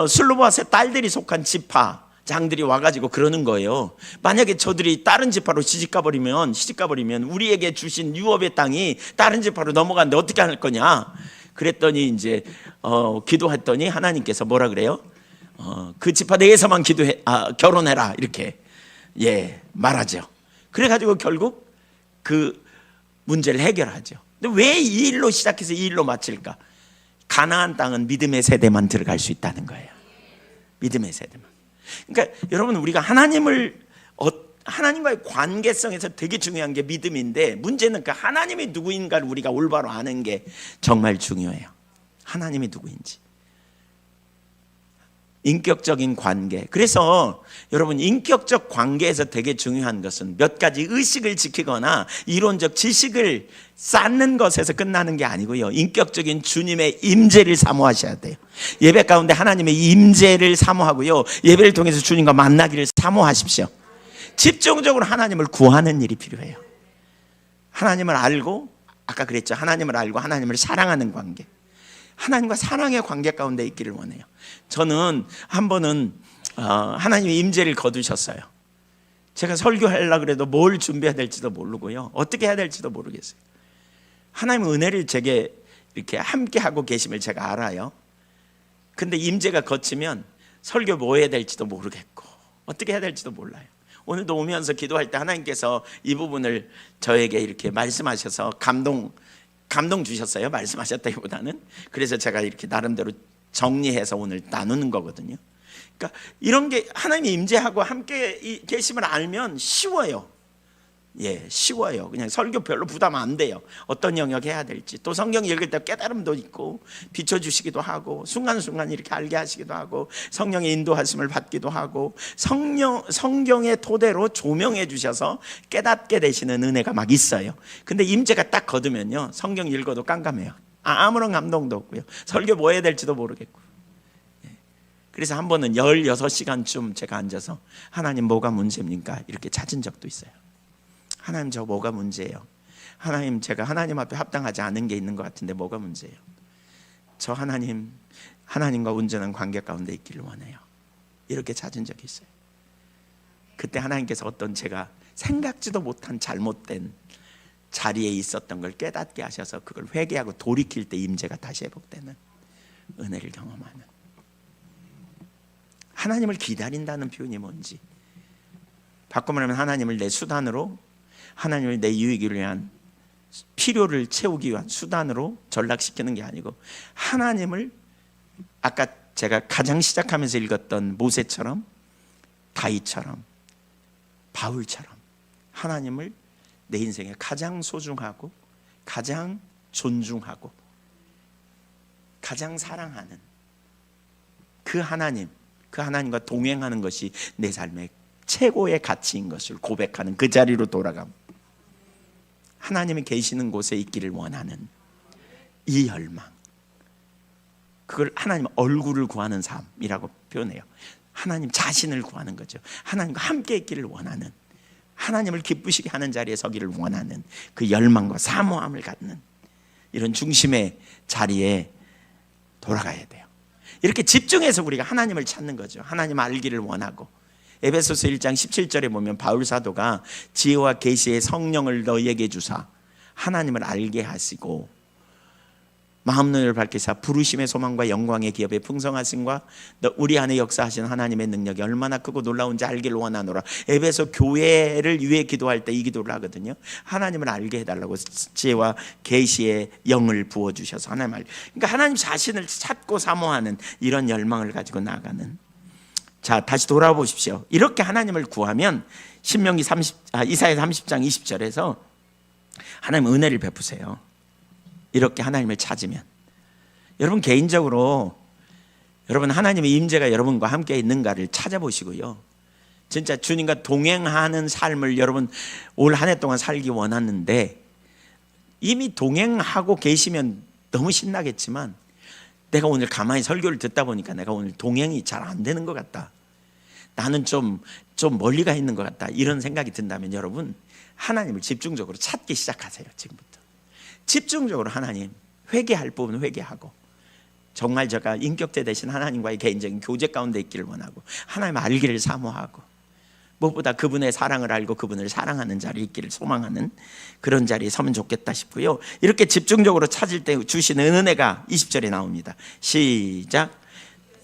슬로바스의 딸들이 속한 지파 장들이 와가지고 그러는 거예요. 만약에 저들이 다른 지파로 시집가버리면 우리에게 주신 유업의 땅이 다른 지파로 넘어가는데 어떻게 할 거냐? 그랬더니 이제 기도했더니 하나님께서 뭐라 그래요? 그 지파 내에서만 결혼해라 이렇게 말하죠. 그래가지고 결국 그 문제를 해결하죠. 근데 왜 이 일로 시작해서 이 일로 마칠까? 가나안 땅은 믿음의 세대만 들어갈 수 있다는 거예요. 믿음의 세대만. 그러니까 여러분 우리가 하나님과의 관계성에서 되게 중요한 게 믿음인데 문제는 그 하나님이 누구인가를 우리가 올바로 아는 게 정말 중요해요. 하나님이 누구인지. 인격적인 관계. 그래서 여러분, 인격적 관계에서 되게 중요한 것은 몇 가지 의식을 지키거나 이론적 지식을 쌓는 것에서 끝나는 게 아니고요, 인격적인 주님의 임재를 사모하셔야 돼요. 예배 가운데 하나님의 임재를 사모하고요, 예배를 통해서 주님과 만나기를 사모하십시오. 집중적으로 하나님을 구하는 일이 필요해요. 하나님을 알고, 아까 그랬죠, 하나님을 알고 하나님을 사랑하는 관계, 하나님과 사랑의 관계 가운데 있기를 원해요. 저는 한 번은 하나님의 임재를 거두셨어요. 제가 설교하려고 그래도 뭘 준비해야 될지도 모르고요, 어떻게 해야 될지도 모르겠어요. 하나님의 은혜를 제게 이렇게 함께하고 계심을 제가 알아요. 근데 임재가 거치면 설교 뭐 해야 될지도 모르겠고 어떻게 해야 될지도 몰라요. 오늘도 오면서 기도할 때 하나님께서 이 부분을 저에게 이렇게 말씀하셔서 감동 주셨어요. 말씀하셨다기보다는. 그래서 제가 이렇게 나름대로 정리해서 오늘 나누는 거거든요. 그러니까 이런 게 하나님이 임재하고 함께 계심을 알면 쉬워요. 쉬워요. 그냥 설교 별로 부담 안 돼요. 어떤 영역 해야 될지. 또 성경 읽을 때 깨달음도 있고 비춰주시기도 하고 순간순간 이렇게 알게 하시기도 하고 성령의 인도하심을 받기도 하고 성경의 토대로 조명해 주셔서 깨닫게 되시는 은혜가 막 있어요. 근데 임재가 딱 거두면요, 성경 읽어도 깜깜해요. 아무런 감동도 없고요, 설교 뭐 해야 될지도 모르겠고. 그래서 한 번은 16시간쯤 제가 앉아서 하나님 뭐가 문제입니까? 이렇게 찾은 적도 있어요. 하나님, 저 뭐가 문제예요? 하나님, 제가 하나님 앞에 합당하지 않은 게 있는 것 같은데 뭐가 문제예요? 저 하나님과 온전한 관계 가운데 있기를 원해요. 이렇게 찾은 적이 있어요. 그때 하나님께서 어떤 제가 생각지도 못한 잘못된 자리에 있었던 걸 깨닫게 하셔서 그걸 회개하고 돌이킬 때 임재가 다시 회복되는 은혜를 경험하는. 하나님을 기다린다는 표현이 뭔지 바꿔 말하면, 하나님을 내 수단으로, 하나님을 내 유익을 위한, 필요를 채우기 위한 수단으로 전락시키는 게 아니고, 하나님을 아까 제가 가장 시작하면서 읽었던 모세처럼, 다윗처럼, 바울처럼 하나님을 내 인생에 가장 소중하고 가장 존중하고 가장 사랑하는 그 하나님과 동행하는 것이 내 삶의 최고의 가치인 것을 고백하는 그 자리로 돌아감. 하나님이 계시는 곳에 있기를 원하는 이 열망, 그걸 하나님 얼굴을 구하는 삶이라고 표현해요. 하나님 자신을 구하는 거죠. 하나님과 함께 있기를 원하는, 하나님을 기쁘시게 하는 자리에 서기를 원하는 그 열망과 사모함을 갖는 이런 중심의 자리에 돌아가야 돼요. 이렇게 집중해서 우리가 하나님을 찾는 거죠. 하나님 알기를 원하고. 에베소서 1장 17절에 보면 바울 사도가 지혜와 계시의 성령을 너희에게 주사 하나님을 알게 하시고 마음 눈을 밝히사 부르심의 소망과 영광의 기업의 풍성하심과 우리 안에 역사하시는 하나님의 능력이 얼마나 크고 놀라운지 알기를 원하노라. 에베소 교회를 위해 기도할 때 이 기도를 하거든요. 하나님을 알게 해달라고, 지혜와 계시의 영을 부어주셔서 하나님 알게. 그러니까 하나님 자신을 찾고 사모하는 이런 열망을 가지고 나아가는. 자, 다시 돌아와 보십시오. 이렇게 하나님을 구하면 이사야 30장 20절에서 하나님 은혜를 베푸세요. 이렇게 하나님을 찾으면. 여러분 개인적으로 여러분 하나님의 임재가 여러분과 함께 있는가를 찾아보시고요, 진짜 주님과 동행하는 삶을 여러분 올 한 해 동안 살기 원하는데, 이미 동행하고 계시면 너무 신나겠지만 내가 오늘 가만히 설교를 듣다 보니까 내가 오늘 동행이 잘 안 되는 것 같다, 나는 좀 멀리 가 있는 것 같다, 이런 생각이 든다면 여러분 하나님을 집중적으로 찾기 시작하세요. 지금부터 집중적으로 하나님, 회개할 부분은 회개하고, 정말 제가 인격제 대신 하나님과의 개인적인 교제 가운데 있기를 원하고, 하나님 알기를 사모하고, 무엇보다 그분의 사랑을 알고 그분을 사랑하는 자리에 있기를 소망하는 그런 자리에 서면 좋겠다 싶고요. 이렇게 집중적으로 찾을 때 주시는 은혜가 20절에 나옵니다. 시작.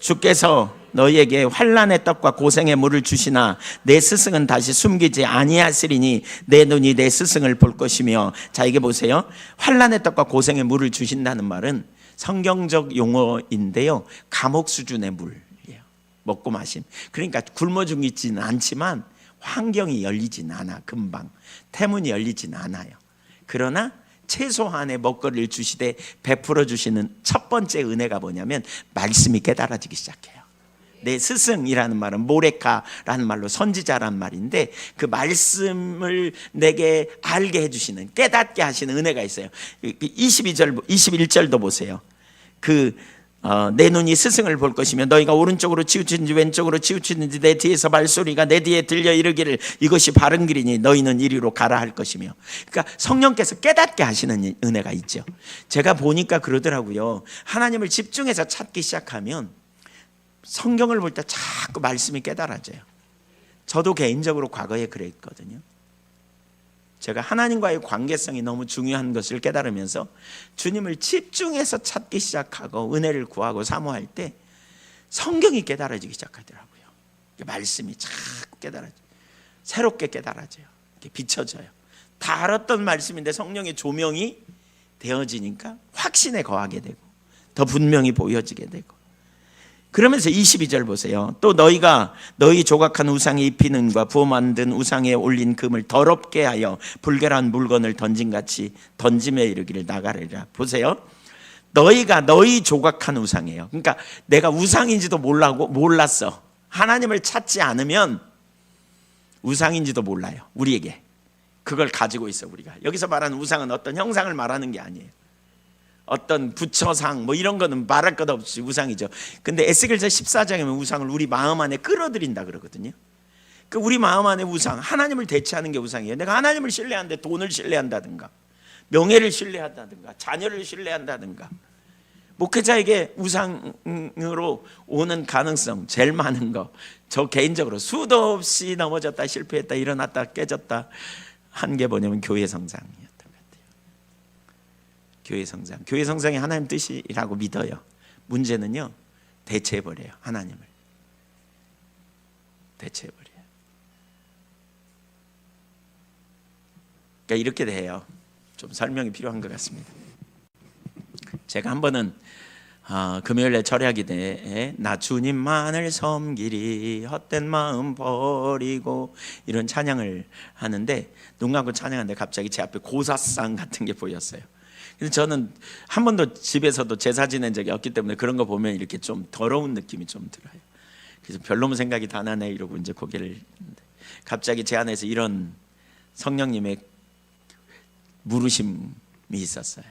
주께서 너희에게 환난의 떡과 고생의 물을 주시나 내 스승은 다시 숨기지 아니하시리니 내 눈이 내 스승을 볼 것이며. 자, 이게 보세요. 환난의 떡과 고생의 물을 주신다는 말은 성경적 용어인데요, 감옥 수준의 물이에요. 먹고 마심. 그러니까 굶어 죽이지는 않지만 환경이 열리진 않아. 금방 태문이 열리진 않아요. 그러나 최소한의 먹거리를 주시되 베풀어 주시는 첫 번째 은혜가 뭐냐면 말씀이 깨달아지기 시작해요. 내 스승이라는 말은 모레카라는 말로 선지자라는 말인데, 그 말씀을 내게 알게 해주시는, 깨닫게 하시는 은혜가 있어요. 21절도 보세요. 내 눈이 스승을 볼 것이며 너희가 오른쪽으로 치우치는지 왼쪽으로 치우치는지 내 뒤에서 발소리가 내 뒤에 들려 이르기를 이것이 바른 길이니 너희는 이리로 가라 할 것이며. 그러니까 성령께서 깨닫게 하시는 은혜가 있죠. 제가 보니까 그러더라고요. 하나님을 집중해서 찾기 시작하면 성경을 볼 때 자꾸 말씀이 깨달아져요. 저도 개인적으로 과거에 그랬거든요. 제가 하나님과의 관계성이 너무 중요한 것을 깨달으면서 주님을 집중해서 찾기 시작하고 은혜를 구하고 사모할 때 성경이 깨달아지기 시작하더라고요. 말씀이 자꾸 깨달아져요. 새롭게 깨달아져요. 이렇게 비춰져요. 다 알았던 말씀인데 성령의 조명이 되어지니까 확신에 거하게 되고 더 분명히 보여지게 되고. 그러면서 22절 보세요. 또 너희가 너희 조각한 우상에 입힌 은과 부어 만든 우상에 올린 금을 더럽게 하여 불결한 물건을 던진같이 던짐에 이르기를 나가리라. 보세요. 너희가 너희 조각한 우상이에요. 그러니까 내가 우상인지도 몰랐어. 하나님을 찾지 않으면 우상인지도 몰라요. 우리에게 그걸 가지고 있어. 우리가 여기서 말하는 우상은 어떤 형상을 말하는 게 아니에요. 어떤 부처상 뭐 이런 거는 말할 것 없이 우상이죠. 근데 에스겔서 14장에 우상을 우리 마음 안에 끌어들인다 그러거든요. 그 우리 마음 안에 우상, 하나님을 대체하는 게 우상이에요. 내가 하나님을 신뢰하는데 돈을 신뢰한다든가 명예를 신뢰한다든가 자녀를 신뢰한다든가. 목회자에게 우상으로 오는 가능성 제일 많은 거, 저 개인적으로 수도 없이 넘어졌다 실패했다 일어났다 깨졌다 한 게 뭐냐면 교회 성장이에요. 교회 성장. 교회 성장이 하나님 뜻이라고 믿어요. 문제는요, 대체해버려요. 하나님을 대체해버려요. 그러니까 이렇게 돼요. 좀 설명이 필요한 것 같습니다. 제가 한 번은 금요일에 철야기대에 나 주님만을 섬기리 헛된 마음 버리고 이런 찬양을 하는데 눈 감고 찬양하는데 갑자기 제 앞에 고사상 같은 게 보였어요. 근데 저는 한 번도 집에서도 제사 지낸 적이 없기 때문에 그런 거 보면 이렇게 좀 더러운 느낌이 좀 들어요. 그래서 별놈 생각이 다 나네 이러고 이제 고개를 했는데 갑자기 제 안에서 이런 성령님의 물으심이 있었어요.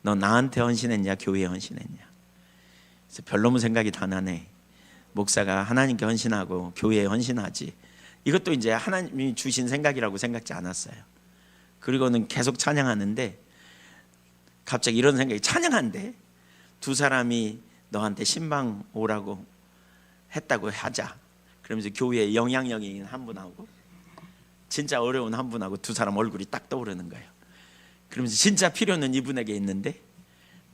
너 나한테 헌신했냐 교회에 헌신했냐. 그래서 별놈 생각이 다 나네. 목사가 하나님께 헌신하고 교회에 헌신하지. 이것도 이제 하나님이 주신 생각이라고 생각지 않았어요. 그리고는 계속 찬양하는데 갑자기 이런 생각이, 찬양한데 두 사람이 너한테 신방 오라고 했다고 하자. 그러면서 교회에 영향력이 있는 한 분하고 진짜 어려운 한 분하고 두 사람 얼굴이 딱 떠오르는 거예요. 그러면서 진짜 필요는 이분에게 있는데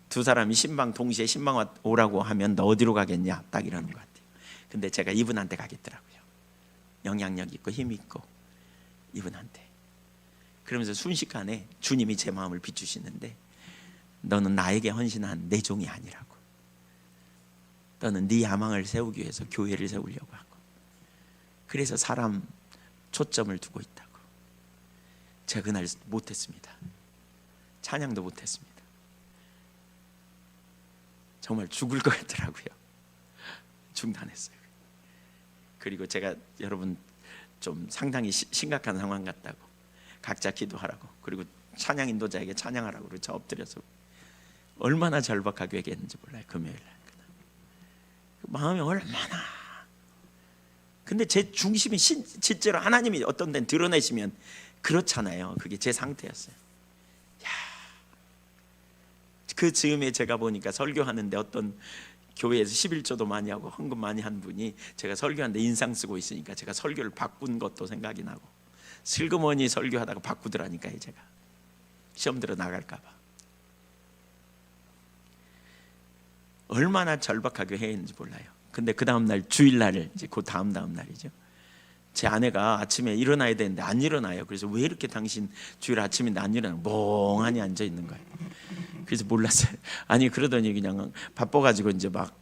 두 사람이 신방 동시에 신방 오라고 하면 너 어디로 가겠냐, 딱 이러는 것 같아요. 근데 제가 이분한테 가겠더라고요. 영향력 있고 힘 있고 이분한테. 그러면서 순식간에 주님이 제 마음을 비추시는데 너는 나에게 헌신한 내 종이 아니라고. 너는 네 야망을 세우기 위해서 교회를 세우려고 하고 그래서 사람 초점을 두고 있다고. 제가 그날 못했습니다. 찬양도 못했습니다. 정말 죽을 것 같더라고요. 중단했어요. 그리고 제가 여러분 좀 상당히 심각한 상황 같다고 각자 기도하라고, 그리고 찬양 인도자에게 찬양하라고 그러고 저 엎드려서 얼마나 절박하게 얘기했는지 몰라요. 금요일날 마음이 얼마나. 근데 제 중심이 실제로 하나님이 어떤 데는 드러내시면 그렇잖아요. 그게 제 상태였어요. 그 즈음에 제가 보니까 설교하는데 어떤 교회에서 11조도 많이 하고 헌금 많이 한 분이 제가 설교하는데 인상 쓰고 있으니까 제가 설교를 바꾼 것도 생각이 나고, 슬그머니 설교하다가 바꾸더라니까요. 제가 시험 들어 나갈까 봐. 얼마나 절박하게 해야 했는지 몰라요. 근데 그 다음 날 주일날, 이제 그 다음 날이죠. 제 아내가 아침에 일어나야 되는데 안 일어나요. 그래서 왜 이렇게 당신 주일 아침인데 안 일어나? 멍하니 앉아 있는 거예요. 그래서 몰랐어요. 아니 그러더니 그냥 바빠가지고 이제 막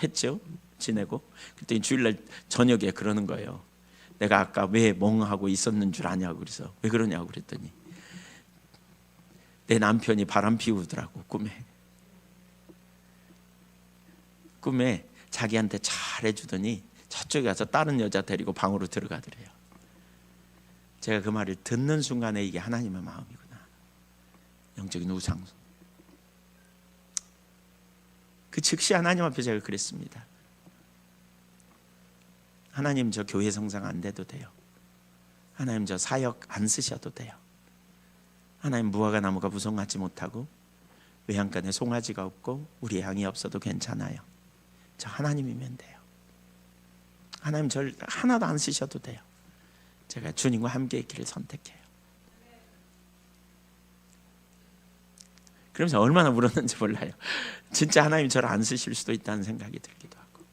했죠. 지내고. 그랬더니 주일날 저녁에 그러는 거예요. 내가 아까 왜 멍하고 있었는 줄 아냐고. 그래서 왜 그러냐고 그랬더니 내 남편이 바람 피우더라고. 꿈에 자기한테 잘해주더니 저쪽에 가서 다른 여자 데리고 방으로 들어가더래요. 제가 그 말을 듣는 순간에 이게 하나님의 마음이구나. 영적인 우상. 그 즉시 하나님 앞에 제가 그랬습니다. 하나님, 저 교회 성장 안 돼도 돼요. 하나님, 저 사역 안 쓰셔도 돼요. 하나님, 무화과 나무가 무성하지 못하고 외양간에 송아지가 없고 우리 양이 없어도 괜찮아요. 저 하나님이면 돼요. 하나님, 절 하나도 안 쓰셔도 돼요. 제가 주님과 함께 있기를 선택해요. 그러면서 얼마나 울었는지 몰라요. 진짜 하나님 저를 안 쓰실 수도 있다는 생각이 들기도 하고.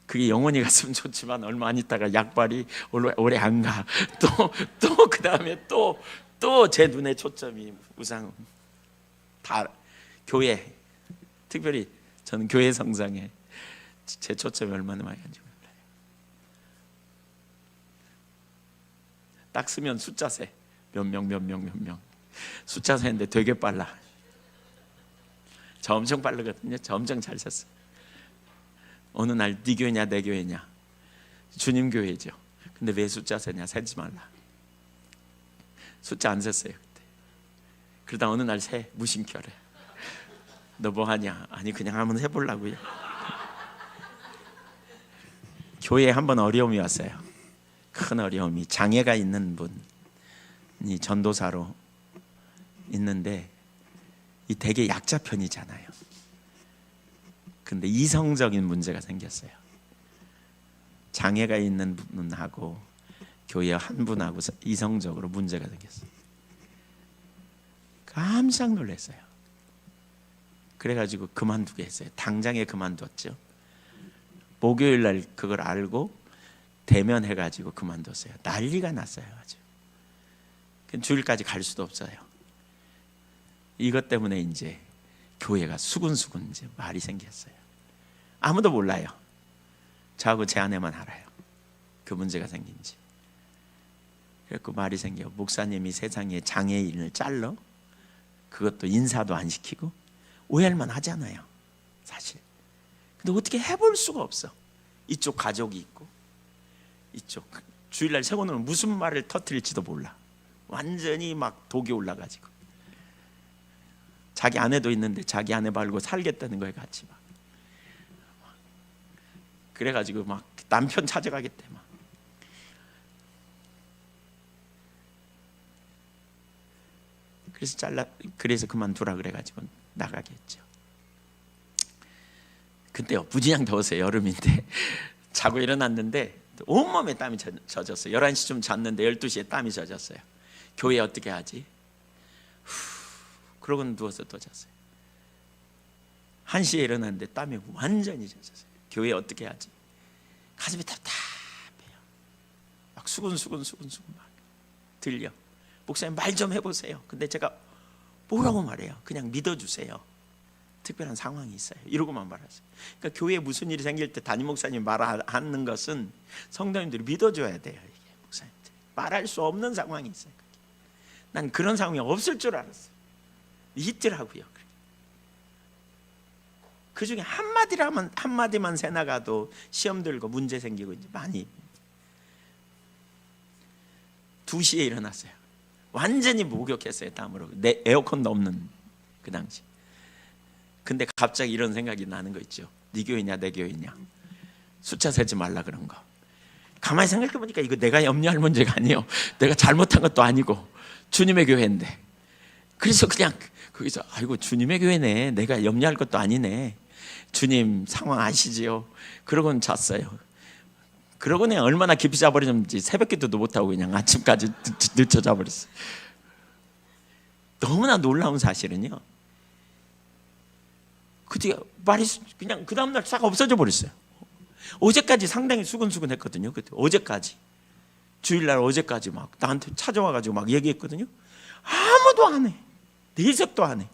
그게 영원히 갔으면 좋지만 얼마 안 있다가 약발이 오래 안 가. 또 그 다음에 또 제 눈에 초점이 우상. 다 교회, 특별히 저는 교회 성장에 제 초점이 얼마나 많이 간지 몰라요. 딱 쓰면 숫자 세. 몇 명. 숫자 세는데 되게 빨라. 저 엄청 빠르거든요. 저 엄청 잘 셌어요. 어느 날 네 교회냐 내 교회냐, 주님 교회죠. 근데 왜 숫자 세냐, 세지 말라. 숫자 안 셌어요 그때. 그러다 어느 날 세, 무심결에 너 뭐 하냐, 아니 그냥 한번 해보려고요. 교회에 한번 어려움이 왔어요. 큰 어려움이. 장애가 있는 분이 전도사로 있는데 이 되게 약자 편이잖아요. 근데 이성적인 문제가 생겼어요. 장애가 있는 분하고 교회 한 분하고 이성적으로 문제가 생겼어요. 깜짝 놀랐어요. 그래가지고 그만두게 했어요. 당장에 그만뒀죠. 목요일 날 그걸 알고 대면해가지고 그만뒀어요. 난리가 났어요. 아주. 주일까지 갈 수도 없어요. 이것 때문에 이제 교회가 수군수군 이제 말이 생겼어요. 아무도 몰라요. 저하고 제 아내만 알아요. 그 문제가 생긴지. 그래서 말이 생겨. 목사님이 세상에 장애인을 잘라? 그것도 인사도 안 시키고? 오해할만 하잖아요, 사실. 근데 어떻게 해볼 수가 없어. 이쪽 가족이 있고 이쪽 주일날 세워놓으면 무슨 말을 터뜨릴지도 몰라. 완전히 막 독이 올라가지고 자기 아내도 있는데 자기 아내 말고 살겠다는 거에 같이 막. 그래가지고 막 남편 찾아가겠대 막. 그래서 그만두라 그래가지고 나가게 했죠. 그때요 무진장 더웠어요. 여름인데 자고 일어났는데 온몸에 땀이 젖었어요. 11시쯤 잤는데 12시에 땀이 젖었어요. 교회 어떻게 하지? 그러고는 누워서 또 잤어요. 1시에 일어났는데 땀이 완전히 젖었어요. 교회 어떻게 하지? 가슴이 답답해요. 막 수근수근 막 들려. 목사님 말 좀 해보세요. 근데 제가 뭐라고 말해요? 그냥 믿어주세요. 특별한 상황이 있어요. 이러고만 말았어요. 그러니까 교회에 무슨 일이 생길 때 담임 목사님 말하는 것은 성도님들이 믿어줘야 돼요. 이게 목사님들 말할 수 없는 상황이 있어요. 난 그런 상황이 없을 줄 알았어요. 있더라고요. 그 중에 한마디만 새나가도 시험 들고 문제 생기고 이제 많이. 2시에 일어났어요. 완전히 목욕했어요. 땀으로. 내 에어컨도 없는 그 당시. 근데 갑자기 이런 생각이 나는 거 있죠. 네 교회냐 내 교회냐, 숫자 세지 말라 그런 거. 가만히 생각해 보니까 이거 내가 염려할 문제가 아니에요. 내가 잘못한 것도 아니고 주님의 교회인데. 그래서 그냥 거기서 아이고 주님의 교회네, 내가 염려할 것도 아니네, 주님 상황 아시지요. 그러고는 잤어요. 그러고 그냥 얼마나 깊이 자버렸는지 새벽기도도 못하고 그냥 아침까지 늦춰 자버렸어요. 너무나 놀라운 사실은요, 그 뒤에 말이 그냥 그 다음날 싹 없어져 버렸어요. 어제까지 상당히 수근수근했거든요. 그때 어제까지, 주일날 어제까지 막 나한테 찾아와가지고 막 얘기했거든요. 아무도 안 해. 내색도 안 해.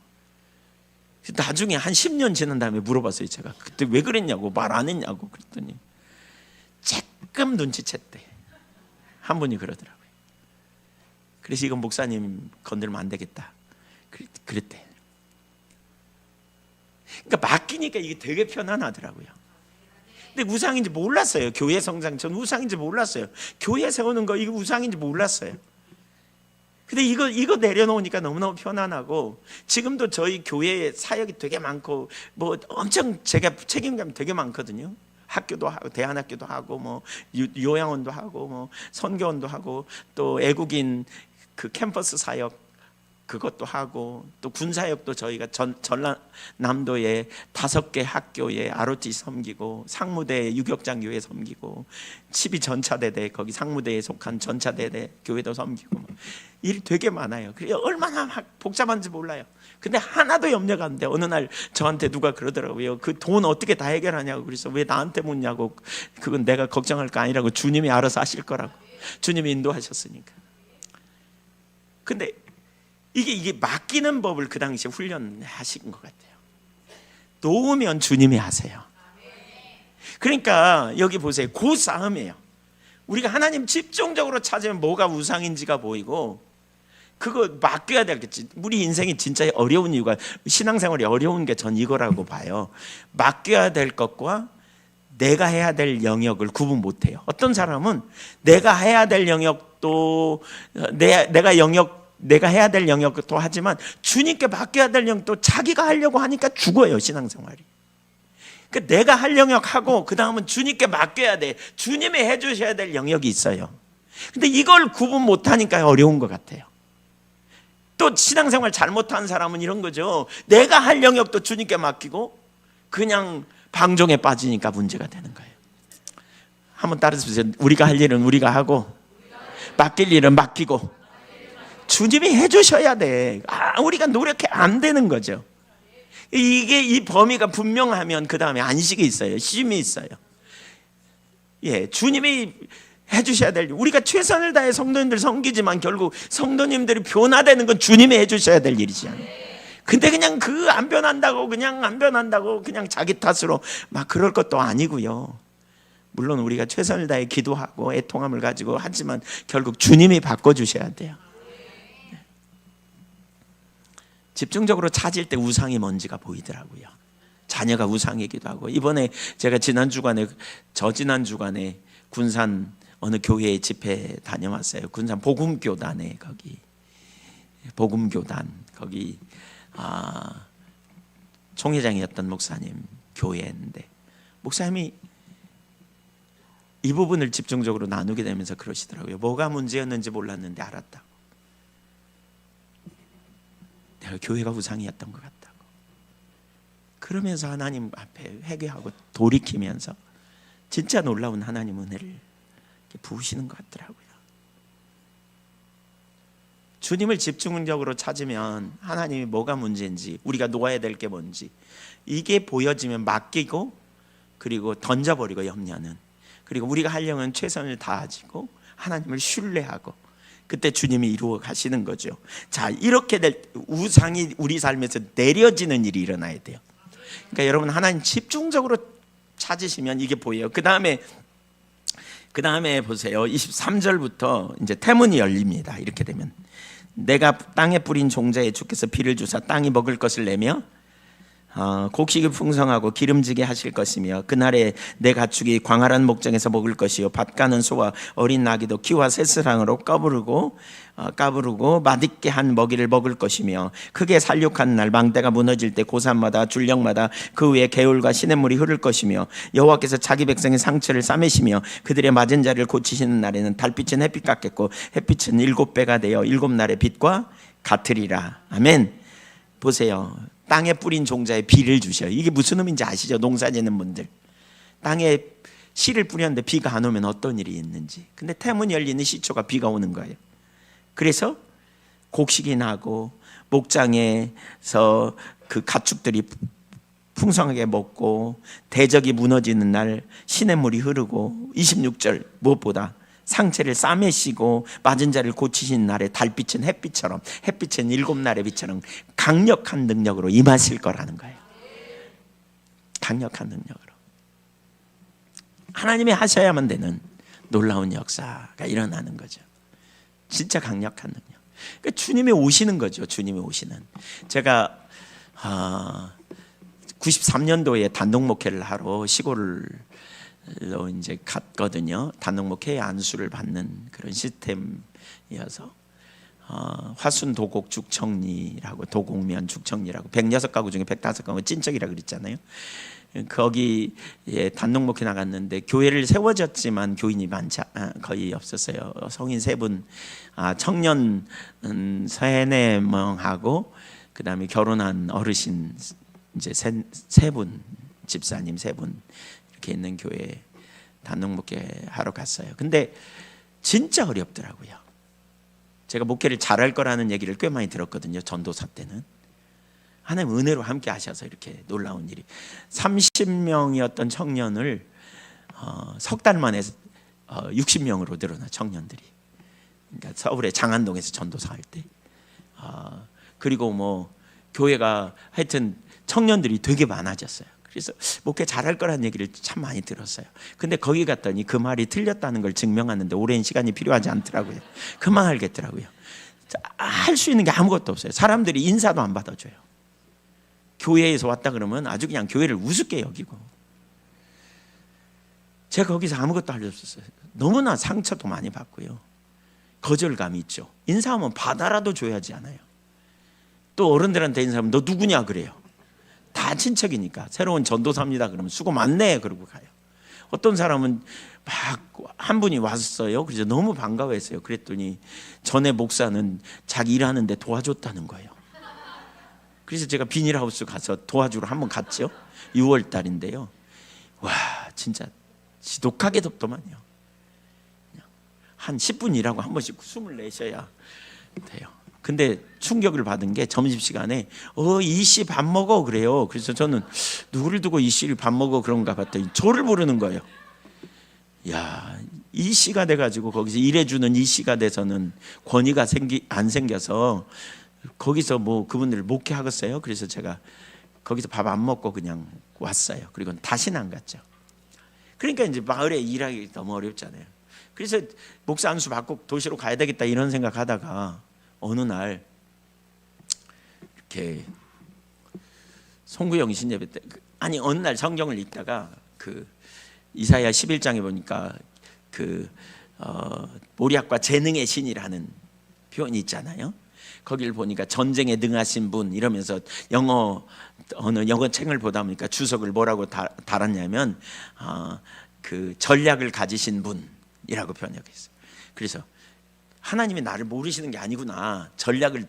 나중에 한 10년 지난 다음에 물어봤어요. 제가 그때 왜 그랬냐고, 말 안 했냐고 그랬더니 조금 눈치챘대. 한 분이 그러더라고요. 그래서 이건 목사님 건들면 안 되겠다. 그랬대. 그러니까 맡기니까 이게 되게 편안하더라고요. 근데 우상인지 몰랐어요. 교회 성장 전 우상인지 몰랐어요. 교회 세우는 거 이거 우상인지 몰랐어요. 근데 이거 내려놓으니까 너무너무 편안하고, 지금도 저희 교회에 사역이 되게 많고 뭐 엄청 제가 책임감이 되게 많거든요. 학교도 하고 대안학교도 하고 뭐 요양원도 하고 뭐 선교원도 하고 또 애국인 그 캠퍼스 사역 그것도 하고 또 군사역도 저희가 전남도에 5개 학교에 ROT 섬기고 상무대 유격장교회 섬기고 12전차대대 거기 상무대에 속한 전차대대 교회도 섬기고 뭐 일이 되게 많아요. 그게 얼마나 복잡한지 몰라요. 근데 하나도 염려가 안 돼. 어느 날 저한테 누가 그러더라고요. 그 돈 어떻게 다 해결하냐고. 그래서 왜 나한테 묻냐고. 그건 내가 걱정할 거 아니라고. 주님이 알아서 하실 거라고. 주님이 인도하셨으니까. 근데 이게 맡기는 법을 그 당시에 훈련하신 것 같아요. 놓으면 주님이 하세요. 그러니까 여기 보세요. 그 싸움이에요. 우리가 하나님 집중적으로 찾으면 뭐가 우상인지가 보이고, 그거 맡겨야 되겠지. 우리 인생이 진짜 어려운 이유가, 신앙생활이 어려운 게 전 이거라고 봐요. 맡겨야 될 것과 내가 해야 될 영역을 구분 못해요. 어떤 사람은 내가 해야 될 영역도 내가 해야 될 영역도 하지만 주님께 맡겨야 될 영역도 자기가 하려고 하니까 죽어요, 신앙생활이. 그러니까 내가 할 영역하고 그 다음은 주님께 맡겨야 돼. 주님이 해주셔야 될 영역이 있어요. 근데 이걸 구분 못하니까 어려운 것 같아요. 또 신앙생활 잘못한 사람은 이런 거죠. 내가 할 영역도 주님께 맡기고 그냥 방종에 빠지니까 문제가 되는 거예요. 한번 따라서 우리가 할 일은 우리가 하고 맡길 일은 맡기고 주님이 해주셔야 돼. 우리가 노력해 안 되는 거죠. 이게 이 범위가 분명하면 그 다음에 안식이 있어요. 쉼이 있어요. 예, 주님이 해주셔야 될 일. 우리가 최선을 다해 성도님들 섬기지만 결국 성도님들이 변화되는 건 주님이 해주셔야 될 일이지 않아요. 근데 그냥 안 변한다고 그냥 자기 탓으로 막 그럴 것도 아니고요. 물론 우리가 최선을 다해 기도하고 애통함을 가지고 하지만 결국 주님이 바꿔주셔야 돼요. 집중적으로 찾을 때 우상이 뭔지가 보이더라고요. 자녀가 우상이기도 하고, 이번에 제가 지난 주간에 군산 어느 교회에 집회 다녀왔어요. 군산 복음교단에 거기 총회장이었던 목사님 교회인데, 목사님이 이 부분을 집중적으로 나누게 되면서 그러시더라고요. 뭐가 문제였는지 몰랐는데 알았다고. 내가 교회가 우상이었던 것 같다고. 그러면서 하나님 앞에 회개하고 돌이키면서 진짜 놀라운 하나님 은혜를 부으시는 것 같더라고요. 주님을 집중적으로 찾으면 하나님이 뭐가 문제인지, 우리가 놓아야 될 게 뭔지 이게 보여지면 맡기고, 그리고 던져버리고 염려는, 그리고 우리가 하려면 최선을 다하고 하나님을 신뢰하고, 그때 주님이 이루어 가시는 거죠. 자, 이렇게 될 우상이 우리 삶에서 내려지는 일이 일어나야 돼요. 그러니까 여러분 하나님 집중적으로 찾으시면 이게 보여요. 그 다음에 보세요. 23절부터 이제 태문이 열립니다. 이렇게 되면 내가 땅에 뿌린 종자에 주께서 비를 주사 땅이 먹을 것을 내며 곡식이 풍성하고 기름지게 하실 것이며, 그날에 내 가축이 광활한 목장에서 먹을 것이요 밭 가는 소와 어린 나귀도 키와 새스랑으로 까부르고 맛있게 한 먹이를 먹을 것이며, 크게 살육한 날 망대가 무너질 때 고산마다 줄령마다 그 위에 개울과 시냇물이 흐를 것이며, 여호와께서 자기 백성의 상처를 싸매시며 그들의 맞은 자를 고치시는 날에는 달빛은 햇빛 같겠고 햇빛은 7배가 되어 7날의 빛과 같으리라. 아멘. 보세요. 땅에 뿌린 종자에 비를 주셔요. 이게 무슨 의미인지 아시죠? 농사 짓는 분들. 땅에 씨를 뿌렸는데 비가 안 오면 어떤 일이 있는지. 근데 태문이 열리는 시초가 비가 오는 거예요. 그래서 곡식이 나고 목장에서 그 가축들이 풍성하게 먹고 대적이 무너지는 날 시냇물이 흐르고, 26절 무엇보다 상체를 싸매시고 맞은 자를 고치신 날에 달빛은 햇빛처럼, 햇빛은 7날의 빛처럼 강력한 능력으로 임하실 거라는 거예요. 강력한 능력으로 하나님이 하셔야만 되는 놀라운 역사가 일어나는 거죠. 진짜 강력한 능력. 그러니까 주님이 오시는 거죠. 주님이 오시는. 제가 93년도에 단독 목회를 하러 시골로 이제 갔거든요. 단독 목회의 안수를 받는 그런 시스템이어서 화순 도곡 죽청리라고, 도곡면 죽청리라고 106가구 중에 105가구 찐적이라 그랬잖아요. 거기에 단독 목회 나갔는데 교회를 세워졌지만 교인이 거의 없었어요. 성인 3분, 청년 3-4명하고 그다음에 결혼한 어르신 이제 3분, 집사님 3분 이렇게 있는 교회 단독 목회 하러 갔어요. 근데 진짜 어렵더라고요. 제가 목회를 잘할 거라는 얘기를 꽤 많이 들었거든요. 전도사 때는. 하나님 은혜로 함께 하셔서 이렇게 놀라운 일이 30명이었던 청년을 석 달 만에 60명으로 늘어나, 청년들이. 그러니까 서울의 장안동에서 전도사 할 때. 그리고 뭐 교회가 하여튼 청년들이 되게 많아졌어요. 그래서 목회 잘할 거라는 얘기를 참 많이 들었어요. 근데 거기 갔더니 그 말이 틀렸다는 걸 증명하는데 오랜 시간이 필요하지 않더라고요. 금방 알겠더라고요. 할 수 있는 게 아무것도 없어요. 사람들이 인사도 안 받아줘요. 교회에서 왔다 그러면 아주 그냥 교회를 우습게 여기고. 제가 거기서 아무것도 할 수 없었어요. 너무나 상처도 많이 받고요. 거절감이 있죠. 인사하면 받아라도 줘야지 않아요. 또 어른들한테 인사하면 너 누구냐 그래요. 다 친척이니까. 새로운 전도사입니다 그러면 수고 많네 그러고 가요. 어떤 사람은 막 한 분이 왔어요. 그래서 너무 반가워했어요. 그랬더니 전에 목사는 자기 일하는데 도와줬다는 거예요. 그래서 제가 비닐하우스 가서 도와주러 한번 갔죠. 6월 달인데요. 와, 진짜 지독하게 덥더만요. 한 10분 일하고 한 번씩 숨을 내셔야 돼요. 근데 충격을 받은 게 점심시간에 이씨 밥 먹어 그래요. 그래서 저는 누구를 두고 이씨를 밥 먹어 그런가 봤더니 저를 부르는 거예요. 야, 이씨가 돼가지고 거기서 일해주는 이씨가 돼서는 권위가 안 생겨서 거기서 뭐 그분들을 목회하겠어요. 그래서 제가 거기서 밥 안 먹고 그냥 왔어요. 그리고 다시는 안 갔죠. 그러니까 이제 마을에 일하기 너무 어렵잖아요. 그래서 목사 안수 받고 도시로 가야 되겠다 이런 생각하다가 어느 날 이렇게 송구영 신예배 때 어느 날 성경을 읽다가 그 이사야 11장에 보니까 그 모략과 재능의 신이라는 표현이 있잖아요. 거기를 보니까 전쟁에 능하신 분 이러면서 어느 영어 책을 보다 보니까 주석을 뭐라고 달았냐면 그 전략을 가지신 분이라고 번역했어요. 그래서 하나님이 나를 모르시는 게 아니구나. 전략을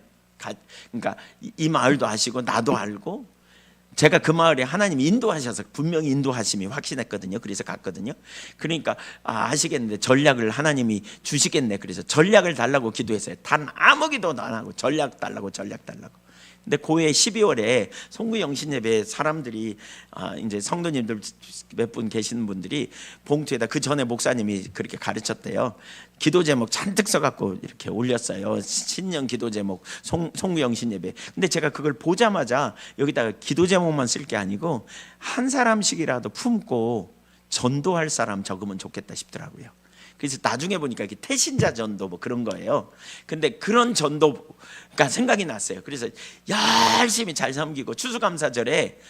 그러니까 이 마을도 아시고 나도 알고 제가 그 마을에 하나님이 인도하셔서 분명히 인도하심이 확신했거든요. 그래서 갔거든요. 그러니까 아시겠는데 전략을 하나님이 주시겠네. 그래서 전략을 달라고 기도했어요. 단 아무 기도도 안 하고 전략 달라고. 근데 고해 12월에 송구영 신예배 사람들이 이제 성도님들 몇 분 계시는 분들이 봉투에다 그 전에 목사님이 그렇게 가르쳤대요. 기도 제목 잔뜩 써갖고 이렇게 올렸어요. 신년 기도 제목 송구영 신예배. 근데 제가 그걸 보자마자 여기다가 기도 제목만 쓸 게 아니고 한 사람씩이라도 품고 전도할 사람 적으면 좋겠다 싶더라고요. 그래서 나중에 보니까 이게 태신자 전도 뭐 그런 거예요. 근데 그런 전도가 생각이 났어요. 그래서 열심히 잘 섬기고 추수감사절에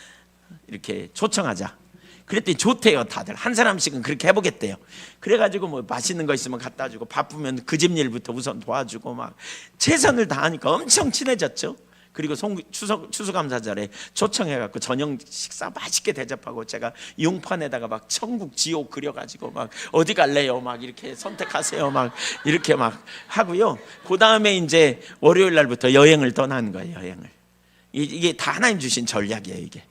이렇게 초청하자. 그랬더니 좋대요. 다들 한 사람씩은 그렇게 해보겠대요. 그래가지고 뭐 맛있는 거 있으면 갖다 주고 바쁘면 그 집 일부터 우선 도와주고 막 최선을 다하니까 엄청 친해졌죠. 그리고 추수감사절에 초청해갖고 저녁 식사 맛있게 대접하고 제가 용판에다가 막 천국 지옥 그려가지고 막 어디 갈래요 막 이렇게 선택하세요 막 이렇게 막 하고요. 그 다음에 이제 월요일 날부터 여행을 떠나는 거예요. 여행을. 이게 다 하나님 주신 전략이에요. 이게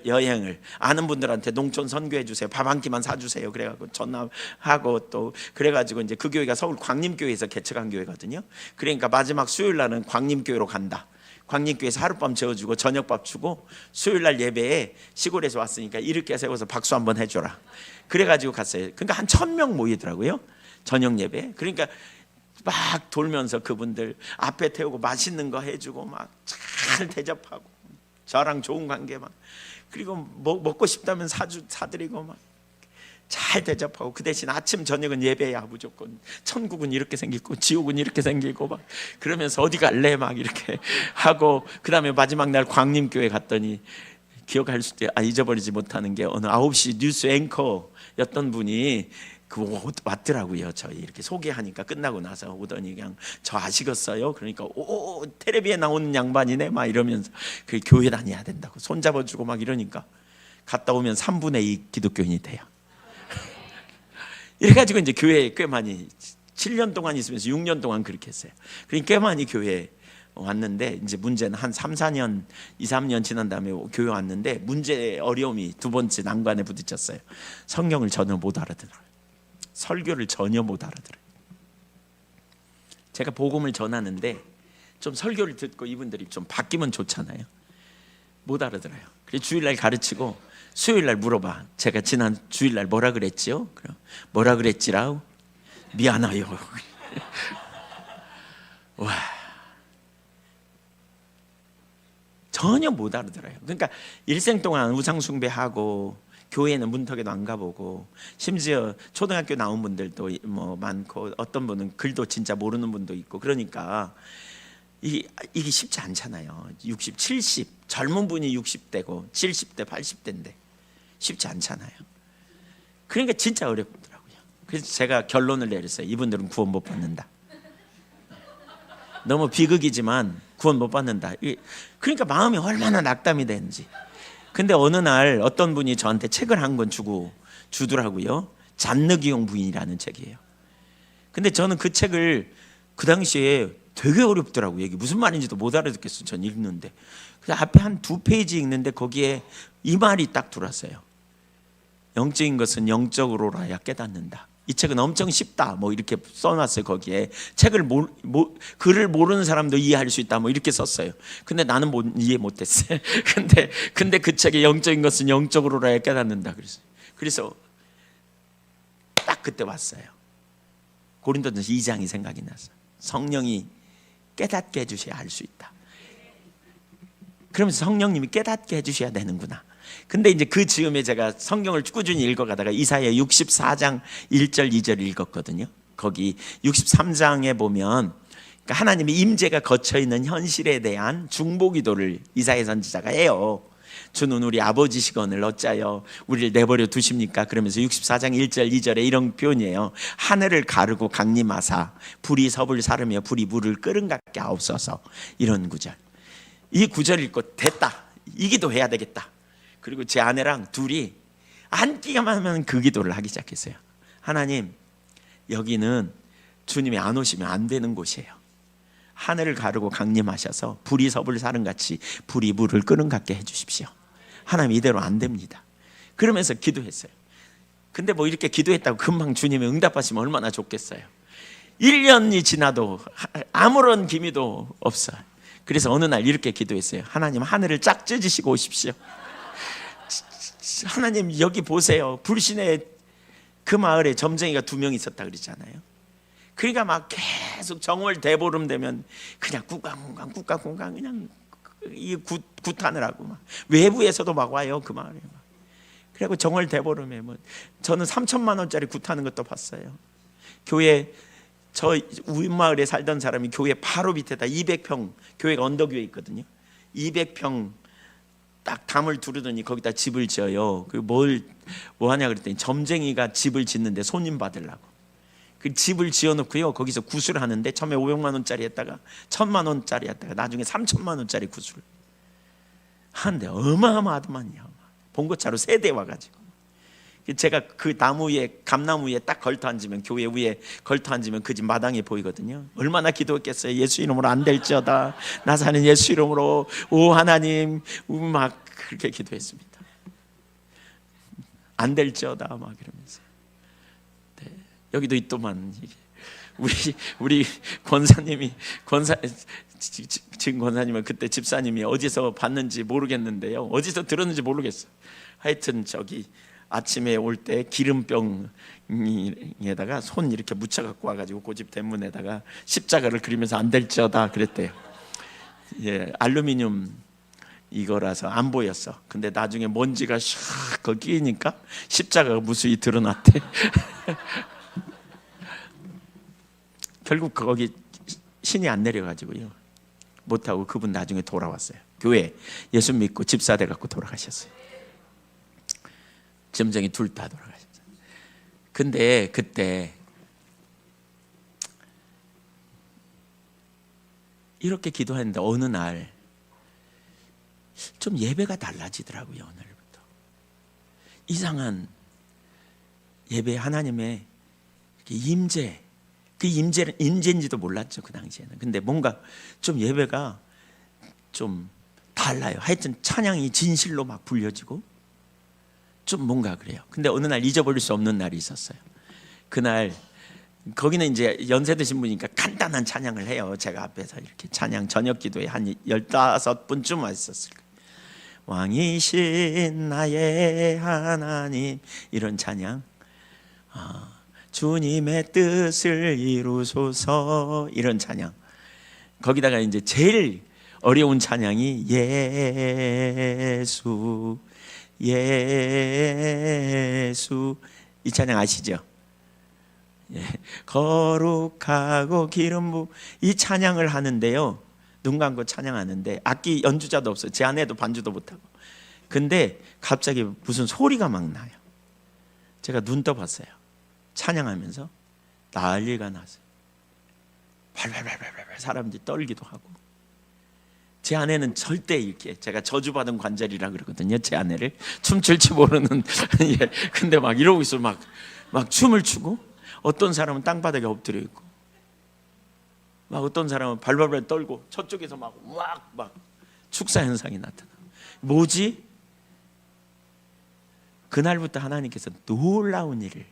여행을 아는 분들한테 농촌 선교해 주세요. 밥 한 끼만 사주세요. 그래가지고 전화하고 또 그래가지고 이제 그 교회가 서울 광림교회에서 개척한 교회거든요. 그러니까 마지막 수요일 날은 광림교회로 간다. 광림교회에서 하룻밤 재워주고 저녁밥 주고 수요일날 예배에 시골에서 왔으니까 이렇게 세워서 박수 한번 해줘라. 그래가지고 갔어요. 그러니까 한 1000명 모이더라고요. 저녁 예배. 그러니까 막 돌면서 그분들 앞에 태우고 맛있는 거 해주고 막 잘 대접하고 저랑 좋은 관계 막 그리고 먹고 싶다면 사드리고 막 잘 대접하고 그 대신 아침 저녁은 예배야 무조건. 천국은 이렇게 생기고 지옥은 이렇게 생기고 막 그러면서 어디 갈래 막 이렇게 하고, 그 다음에 마지막 날 광림교회 갔더니 기억할 수 잊어버리지 못하는 게 어느 9시 뉴스 앵커였던 분이 왔더라고요. 저희 이렇게 소개하니까 끝나고 나서 오더니 그냥 저 아시겠어요? 그러니까 오 텔레비에 나오는 양반이네 막 이러면서 그 교회 다녀야 된다고 손잡아주고 막 이러니까 갔다 오면 3분의 2 기독교인이 돼요. 이래가지고 이제 교회에 꽤 많이 7년 동안 있으면서 6년 동안 그렇게 했어요. 그러니까 꽤 많이 교회에 왔는데 이제 문제는 한 2, 3년 지난 다음에 교회 왔는데 문제의 어려움이 두 번째 난관에 부딪혔어요. 성경을 전혀 못 알아들어요. 설교를 전혀 못 알아들어요. 제가 복음을 전하는데 좀 설교를 듣고 이분들이 좀 바뀌면 좋잖아요. 못 알아들어요. 그래서 주일날 가르치고 수요일날 물어봐. 제가 지난 주일날 뭐라 그랬지요? 그럼 뭐라 그랬지라우? 미안해요. 와, 전혀 못 알아들어요. 그러니까 일생 동안 우상 숭배하고 교회는 문턱에도 안 가보고 심지어 초등학교 나온 분들도 뭐 많고 어떤 분은 글도 진짜 모르는 분도 있고 그러니까 이게 쉽지 않잖아요. 60, 70 젊은 분이 60대고 70대, 80대인데 쉽지 않잖아요. 그러니까 진짜 어렵더라고요. 그래서 제가 결론을 내렸어요. 이분들은 구원 못 받는다. 너무 비극이지만 구원 못 받는다. 그러니까 마음이 얼마나 낙담이 되는지. 근데 어느 날 어떤 분이 저한테 책을 한 권 주더라고요. 잔느기용 부인이라는 책이에요. 근데 저는 그 책을 그 당시에 되게 어렵더라고요. 이게 무슨 말인지도 못 알아듣겠어요. 전 읽는데. 그래서 앞에 한 2페이지 읽는데 거기에 이 말이 딱 들어왔어요. 영적인 것은 영적으로라야 깨닫는다. 이 책은 엄청 쉽다. 뭐 이렇게 써놨어요. 거기에 책을 글을 모르는 사람도 이해할 수 있다. 뭐 이렇게 썼어요. 근데 나는 이해 못했어요. 근데 그 책에 영적인 것은 영적으로라야 깨닫는다. 그래서 딱 그때 왔어요. 고린도전서 2장이 생각이 났어요. 성령이 깨닫게 해주셔야 알 수 있다. 그러면서 성령님이 깨닫게 해주셔야 되는구나. 근데 이제 그 즈음에 제가 성경을 꾸준히 읽어가다가 이사야 64장 1절 2절 읽었거든요. 거기 63장에 보면 그러니까 하나님의 임재가 거쳐있는 현실에 대한 중보기도를 이사야 선지자가 해요. 주는 우리 아버지시거늘 어찌하여 우리를 내버려 두십니까? 그러면서 64장 1절 2절에 이런 표현이에요. 하늘을 가르고 강림하사 불이 섭을 사르며 불이 물을 끓은 같게 하옵소서. 이런 구절. 이 구절 읽고 됐다. 이 기도 해야 되겠다. 그리고 제 아내랑 둘이 앉기만 하면 그 기도를 하기 시작했어요. 하나님, 여기는 주님이 안 오시면 안 되는 곳이에요. 하늘을 가르고 강림하셔서 불이 섭을 사름같이 불이 물을 끓은 같게 해주십시오. 하나님, 이대로 안 됩니다. 그러면서 기도했어요. 근데 뭐 이렇게 기도했다고 금방 주님이 응답하시면 얼마나 좋겠어요. 1년이 지나도 아무런 기미도 없어요. 그래서 어느 날 이렇게 기도했어요. 하나님, 하늘을 쫙 찢으시고 오십시오. 하나님, 여기 보세요. 불신의 그 마을에 점쟁이가 2명 있었다 그랬잖아요. 그러니까 막 계속 정월 대보름 되면 그냥 꾹강꾹강 그냥 이 굿하느라고 막 외부에서도 막 와요. 그 마을에 막. 그리고 정월 대보름에 뭐 저는 3천만 원짜리 굿하는 것도 봤어요. 교회 저 우마을에 살던 사람이 교회 바로 밑에다 200평, 교회가 언덕 위에 있거든요. 200평 딱 담을 두르더니 거기다 집을 지어요. 그 뭐 하냐 그랬더니 점쟁이가 집을 짓는데 손님 받으려고. 그 집을 지어놓고요. 거기서 구슬 하는데 처음에 500만 원짜리 했다가 1000만 원짜리 했다가 나중에 3000만 원짜리 구슬 하는데 어마어마하더만요. 봉고차로 3대 와가지고. 제가 그 나무 위에 감나무 위에 딱 걸터 앉으면 교회 위에 걸터 앉으면 그 집 마당이 보이거든요. 얼마나 기도했겠어요. 예수 이름으로 안 될지어다. 나 사는 예수 이름으로 오 하나님 막 그렇게 기도했습니다. 안 될지어다 막 이러면서. 네. 여기도 있더만 우리 권사님이 지금 권사님은 그때 집사님이 어디서 봤는지 모르겠는데요. 어디서 들었는지 모르겠어요. 하여튼 저기 아침에 올 때 기름병에다가 손 이렇게 묻혀 갖고 와가지고 고집 대문에다가 십자가를 그리면서 안 될지어다 그랬대요. 예, 알루미늄 이거라서 안 보였어. 근데 나중에 먼지가 샥 거기 끼니까 십자가가 무수히 드러났대. 결국 거기 신이 안 내려가지고요, 못하고 그분 나중에 돌아왔어요. 교회 예수 믿고 집사 돼갖고 돌아가셨어요. 점쟁이 둘 다 돌아가셨어요. 근데 그때 이렇게 기도했는데 어느 날 좀 예배가 달라지더라고요. 오늘부터 이상한 예배, 하나님의 임재, 그 임재는 임재인지도 몰랐죠 그 당시에는. 근데 뭔가 좀 예배가 좀 달라요. 하여튼 찬양이 진실로 막 불려지고 좀 뭔가 그래요. 근데 어느 날 잊어버릴 수 없는 날이 있었어요. 그날 거기는 이제 연세 드신 분이니까 간단한 찬양을 해요. 제가 앞에서 이렇게 찬양, 저녁 기도에 한 15분쯤 왔었을 거예요. 왕이신 나의 하나님, 이런 찬양, 주님의 뜻을 이루소서, 이런 찬양. 거기다가 이제 제일 어려운 찬양이 예수 예수, 이 찬양 아시죠? 예. 거룩하고 기름 부, 이 찬양을 하는데요, 눈 감고 찬양하는데 악기 연주자도 없어요. 제 아내도 반주도 못하고. 근데 갑자기 무슨 소리가 막 나요. 제가 눈 떠봤어요. 찬양하면서 난리가 났어요. 발발발발발 사람들이 떨기도 하고. 제 아내는 절대 이렇게, 제가 저주받은 관절이라 그러거든요, 제 아내를. 춤출 줄 모르는. 예. 근데 막 이러고 있어. 막 춤을 추고, 어떤 사람은 땅바닥에 엎드려 있고, 막 어떤 사람은 발발발 떨고, 저쪽에서 막 축사 현상이 나타나. 뭐지? 그날부터 하나님께서 놀라운 일을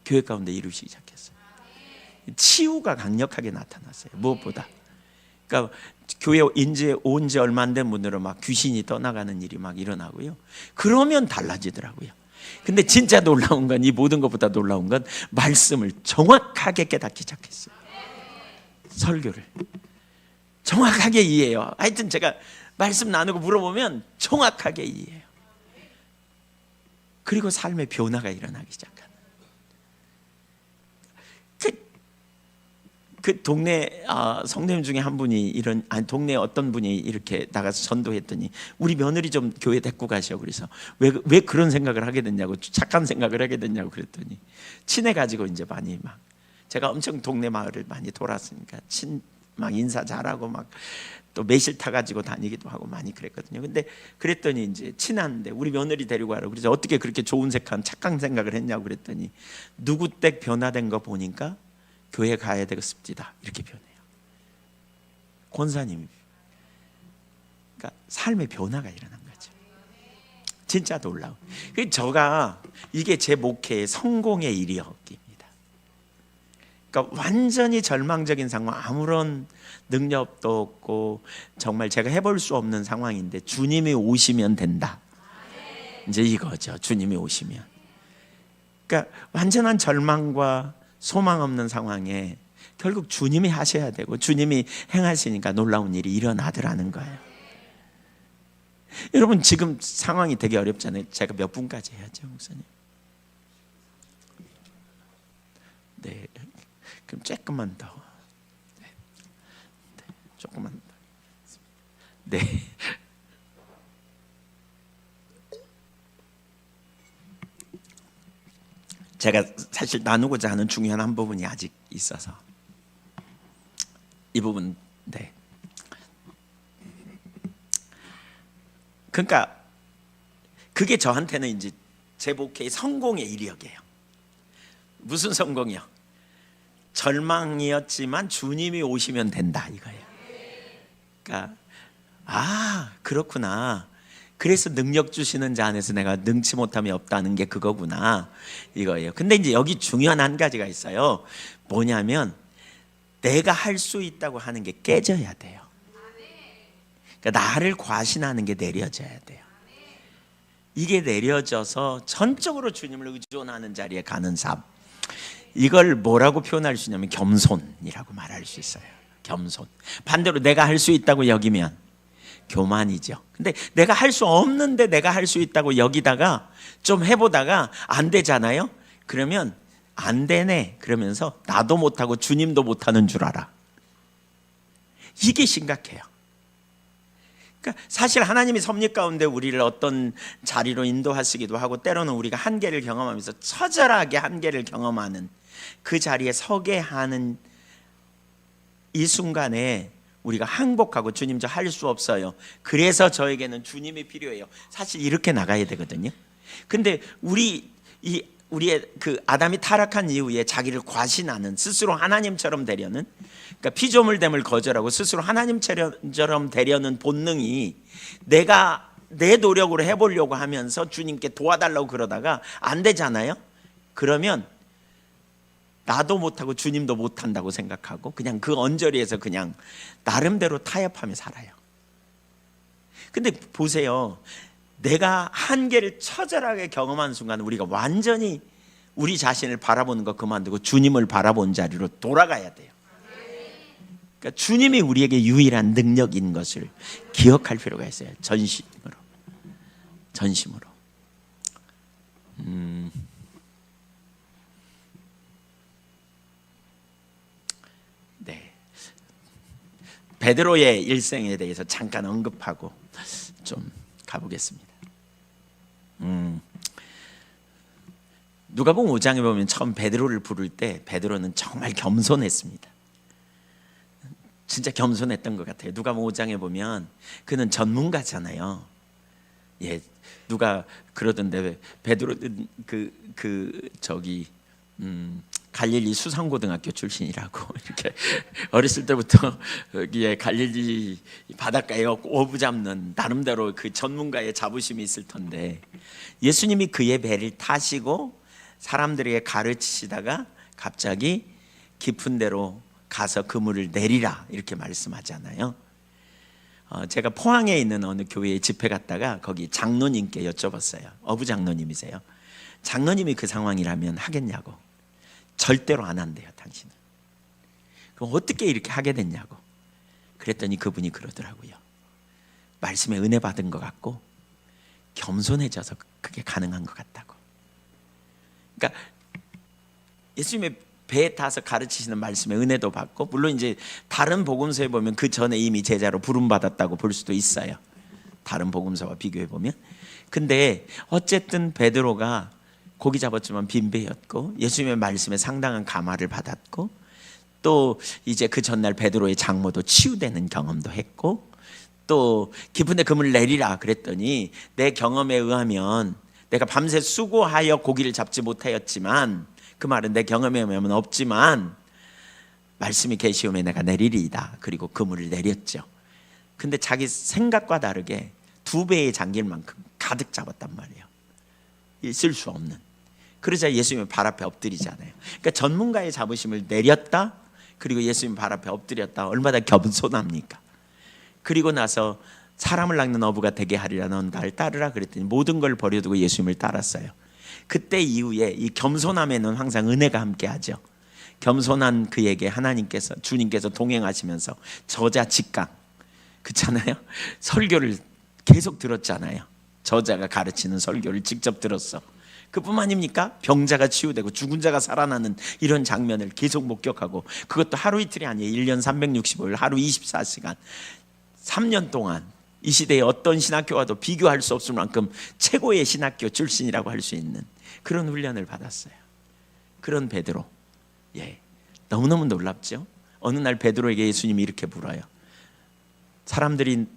교회 가운데 이루시기 시작했어요. 치유가 강력하게 나타났어요. 무엇보다. 그러니까 교회 온 지 얼마 안 된 분들은 막 귀신이 떠나가는 일이 막 일어나고요. 그러면 달라지더라고요. 근데 진짜 놀라운 건, 이 모든 것보다 놀라운 건 말씀을 정확하게 깨닫기 시작했어요. 설교를 정확하게 이해해요. 하여튼 제가 말씀 나누고 물어보면 정확하게 이해해요. 그리고 삶의 변화가 일어나기 시작하는. 그 동네 성도님 중에 한 분이 동네 어떤 분이 이렇게 나가서 전도했더니 우리 며느리 좀 교회 데리고 가시오. 그래서 왜 그런 생각을 하게 됐냐고, 착한 생각을 하게 됐냐고 그랬더니, 친해가지고 이제 많이 막, 제가 엄청 동네 마을을 많이 돌았으니까 막 인사 잘하고 막 또 매실 타가지고 다니기도 하고 많이 그랬거든요. 근데 그랬더니 이제 친한데 우리 며느리 데리고 가라고. 그래서 어떻게 그렇게 좋은 착한 생각을 했냐고 그랬더니, 누구 댁 변화된 거 보니까 교회 가야 되겠습니다, 이렇게 변해요. 권사님이. 그러니까 삶의 변화가 일어난 거죠. 진짜 놀라워. 저가 이게 제 목회의 성공의 일이었기입니다. 그러니까 완전히 절망적인 상황, 아무런 능력도 없고 정말 제가 해볼 수 없는 상황인데 주님이 오시면 된다. 이제 이거죠. 주님이 오시면. 그러니까 완전한 절망과 소망 없는 상황에 결국 주님이 하셔야 되고 주님이 행하시니까 놀라운 일이 일어나더라는 거예요. 여러분, 지금 상황이 되게 어렵잖아요. 제가 몇 분까지 해야죠, 목사님? 네, 그럼 조금만 더. 네. 조금만 더. 네. 제가 사실 나누고자 하는 중요한 한 부분이 아직 있어서 이 부분. 네. 그러니까 그게 저한테는 이제 제 목회의 성공의 이력이에요. 무슨 성공이요? 절망이었지만 주님이 오시면 된다, 이거예요. 그러니까 그렇구나. 그래서 능력 주시는 자 안에서 내가 능치 못함이 없다는 게 그거구나, 이거예요. 근데 이제 여기 중요한 한 가지가 있어요. 뭐냐면 내가 할 수 있다고 하는 게 깨져야 돼요. 그러니까 나를 과신하는 게 내려져야 돼요. 이게 내려져서 전적으로 주님을 의존하는 자리에 가는 삶, 이걸 뭐라고 표현할 수 있냐면 겸손이라고 말할 수 있어요. 겸손. 반대로 내가 할 수 있다고 여기면 교만이죠. 근데 내가 할 수 없는데 내가 할 수 있다고 여기다가 좀 해보다가 안 되잖아요. 그러면 안 되네 그러면서 나도 못하고 주님도 못하는 줄 알아. 이게 심각해요. 그러니까 사실 하나님이 섭리 가운데 우리를 어떤 자리로 인도하시기도 하고 때로는 우리가 한계를 경험하면서 처절하게 한계를 경험하는 그 자리에 서게 하는 이 순간에 우리가 항복하고 주님 저 할 수 없어요. 그래서 저에게는 주님이 필요해요. 사실 이렇게 나가야 되거든요. 근데 우리의 그 아담이 타락한 이후에 자기를 과신하는 스스로 하나님처럼 되려는 그러니까 피조물됨을 거절하고 스스로 하나님처럼 되려는 본능이 내가 내 노력으로 해보려고 하면서 주님께 도와달라고 그러다가 안 되잖아요. 그러면 나도 못하고 주님도 못한다고 생각하고 그냥 그 언저리에서 그냥 나름대로 타협하며 살아요. 근데 보세요. 내가 한계를 처절하게 경험한 순간 우리가 완전히 우리 자신을 바라보는 거 그만두고 주님을 바라본 자리로 돌아가야 돼요. 그러니까 주님이 우리에게 유일한 능력인 것을 기억할 필요가 있어요. 전심으로. 네. 베드로의 일생에 대해서 잠깐 언급하고 좀 가보겠습니다. 누가복음 5장에 보면 처음 베드로를 부를 때 베드로는 정말 겸손했습니다. 진짜 겸손했던 것 같아요. 누가복음 5장에 보면 그는 전문가잖아요. 예, 누가 그러던데 베드로는 갈릴리 수상고등학교 출신이라고 이렇게 어렸을 때부터 여기에 갈릴리 바닷가에 어부 잡는 나름대로 그 전문가의 자부심이 있을 텐데 예수님이 그의 배를 타시고 사람들에게 가르치시다가 갑자기 깊은 데로 가서 그물을 내리라 이렇게 말씀하잖아요. 제가 포항에 있는 어느 교회에 집회 갔다가 거기 장로님께 여쭤봤어요. 어부 장로님이세요. 장로님이 그 상황이라면 하겠냐고. 절대로 안 한대요, 당신은. 그럼 어떻게 이렇게 하게 됐냐고. 그랬더니 그분이 그러더라고요. 말씀에 은혜 받은 것 같고 겸손해져서 그게 가능한 것 같다고. 그러니까 예수님의 배에 타서 가르치시는 말씀에 은혜도 받고 물론 이제 다른 복음서에 보면 그 전에 이미 제자로 부름받았다고 볼 수도 있어요. 다른 복음서와 비교해 보면. 근데 어쨌든 베드로가 고기 잡았지만 빈배였고 예수님의 말씀에 상당한 감화를 받았고 또 이제 그 전날 베드로의 장모도 치유되는 경험도 했고 또 깊은 데 그물 내리라 그랬더니 내 경험에 의하면 내가 밤새 수고하여 고기를 잡지 못하였지만 그 말은 내 경험에 의하면 없지만 말씀이 계시오매 내가 내리리이다. 그리고 그물을 내렸죠. 근데 자기 생각과 다르게 2배에 잠길 만큼 가득 잡았단 말이에요. 있을 수 없는. 그러자 예수님의 발 앞에 엎드리잖아요. 그러니까 전문가의 자부심을 내렸다. 그리고 예수님 발 앞에 엎드렸다. 얼마나 겸손합니까? 그리고 나서 사람을 낚는 어부가 되게 하리라. 넌 날 따르라 그랬더니 모든 걸 버려두고 예수님을 따랐어요. 그때 이후에 이 겸손함에는 항상 은혜가 함께하죠. 겸손한 그에게 하나님께서 주님께서 동행하시면서 저자 직강 그렇잖아요. 설교를 계속 들었잖아요. 저자가 가르치는 설교를 직접 들었어. 그뿐만입니까? 병자가 치유되고 죽은 자가 살아나는 이런 장면을 계속 목격하고 그것도 하루 이틀이 아니에요. 1년 365일 하루 24시간 3년 동안 이 시대의 어떤 신학교와도 비교할 수 없을 만큼 최고의 신학교 출신이라고 할 수 있는 그런 훈련을 받았어요. 그런 베드로. 예, 너무너무 놀랍죠? 어느 날 베드로에게 예수님이 이렇게 물어요. 사람들이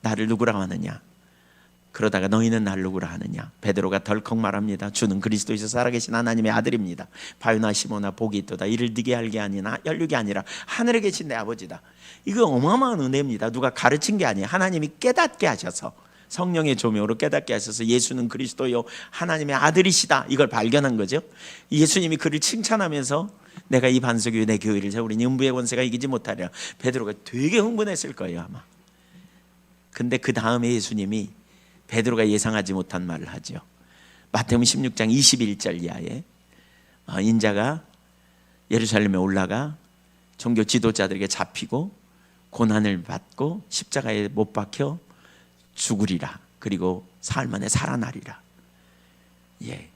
나를 누구라고 하느냐? 그러다가 너희는 날 누구라 하느냐? 베드로가 덜컥 말합니다. 주는 그리스도이서 살아계신 하나님의 아들입니다. 바요나 시모나 복이 있도다. 이를 네게 알게 아니나 연륙이 아니라 하늘에 계신 내 아버지다. 이거 어마어마한 은혜입니다. 누가 가르친 게 아니에요. 하나님이 깨닫게 하셔서 성령의 조명으로 깨닫게 하셔서 예수는 그리스도요 하나님의 아들이시다. 이걸 발견한 거죠. 예수님이 그를 칭찬하면서 내가 이 반석 위에 내 교회를 세우리니 음부의 권세가 이기지 못하리라. 베드로가 되게 흥분했을 거예요 아마. 근데 그 다음에 예수님이 베드로가 예상하지 못한 말을 하죠. 마태복음 16장 21절 이하에 인자가 예루살렘에 올라가 종교 지도자들에게 잡히고 고난을 받고 십자가에 못 박혀 죽으리라. 그리고 사흘 만에 살아나리라. 예.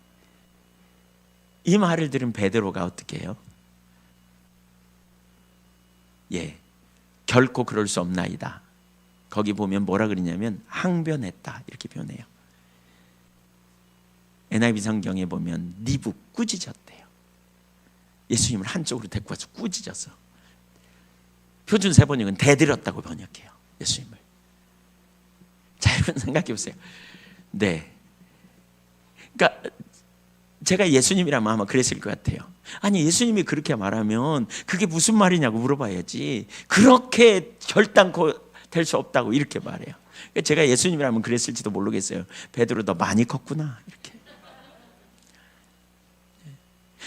이 말을 들은 베드로가 어떻게 해요? 예. 결코 그럴 수 없나이다. 거기 보면 뭐라 그러냐면 항변했다 이렇게 표현해요. NIV 성경에 보면 니부 꾸짖었대요. 예수님을 한쪽으로 데리고 와서 꾸짖었어. 표준 세번역은 대들었다고 번역해요. 예수님을. 자, 여러분 생각해 보세요. 네. 그러니까 제가 예수님이라면 아마 그랬을 것 같아요. 아니, 예수님이 그렇게 말하면 그게 무슨 말이냐고 물어봐야지. 그렇게 결단코 될 수 없다고 이렇게 말해요. 그러니까 제가 예수님이라면 그랬을지도 모르겠어요. 베드로 너 많이 컸구나 이렇게.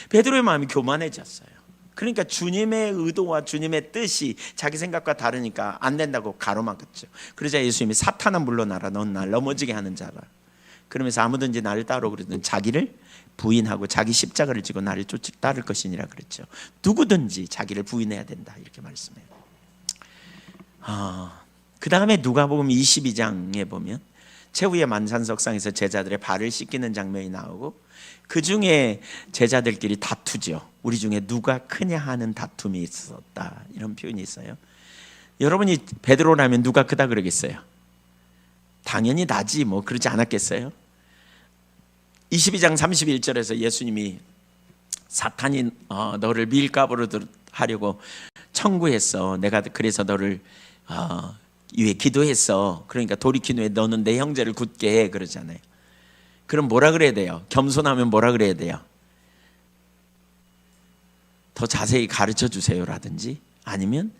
베드로의 마음이 교만해졌어요. 그러니까 주님의 의도와 주님의 뜻이 자기 생각과 다르니까 안 된다고 가로막았죠. 그러자 예수님이 사탄아 물러나라. 넌 날 넘어지게 하는 자라. 그러면서 아무든지 나를 따르고 그러든 자기를 부인하고 자기 십자가를 지고 나를 따를 것이니라 그랬죠. 누구든지 자기를 부인해야 된다 이렇게 말씀해요. 그 다음에 누가복음 22장에 보면 최후의 만찬석상에서 제자들의 발을 씻기는 장면이 나오고 그 중에 제자들끼리 다투죠. 우리 중에 누가 크냐 하는 다툼이 있었다 이런 표현이 있어요. 여러분이 베드로라면 누가 크다 그러겠어요? 당연히 나지 뭐 그러지 않았겠어요? 22장 31절에서 예수님이 사탄이 너를 밀가부로 하려고 청구했어. 내가 그래서 너를 위해 기도했어. 그러니까 돌이킨 후에 너는 내 형제를 굳게 해 그러잖아요. 그럼 뭐라 그래야 돼요? 겸손하면 뭐라 그래야 돼요? 더 자세히 가르쳐 주세요라든지 아니면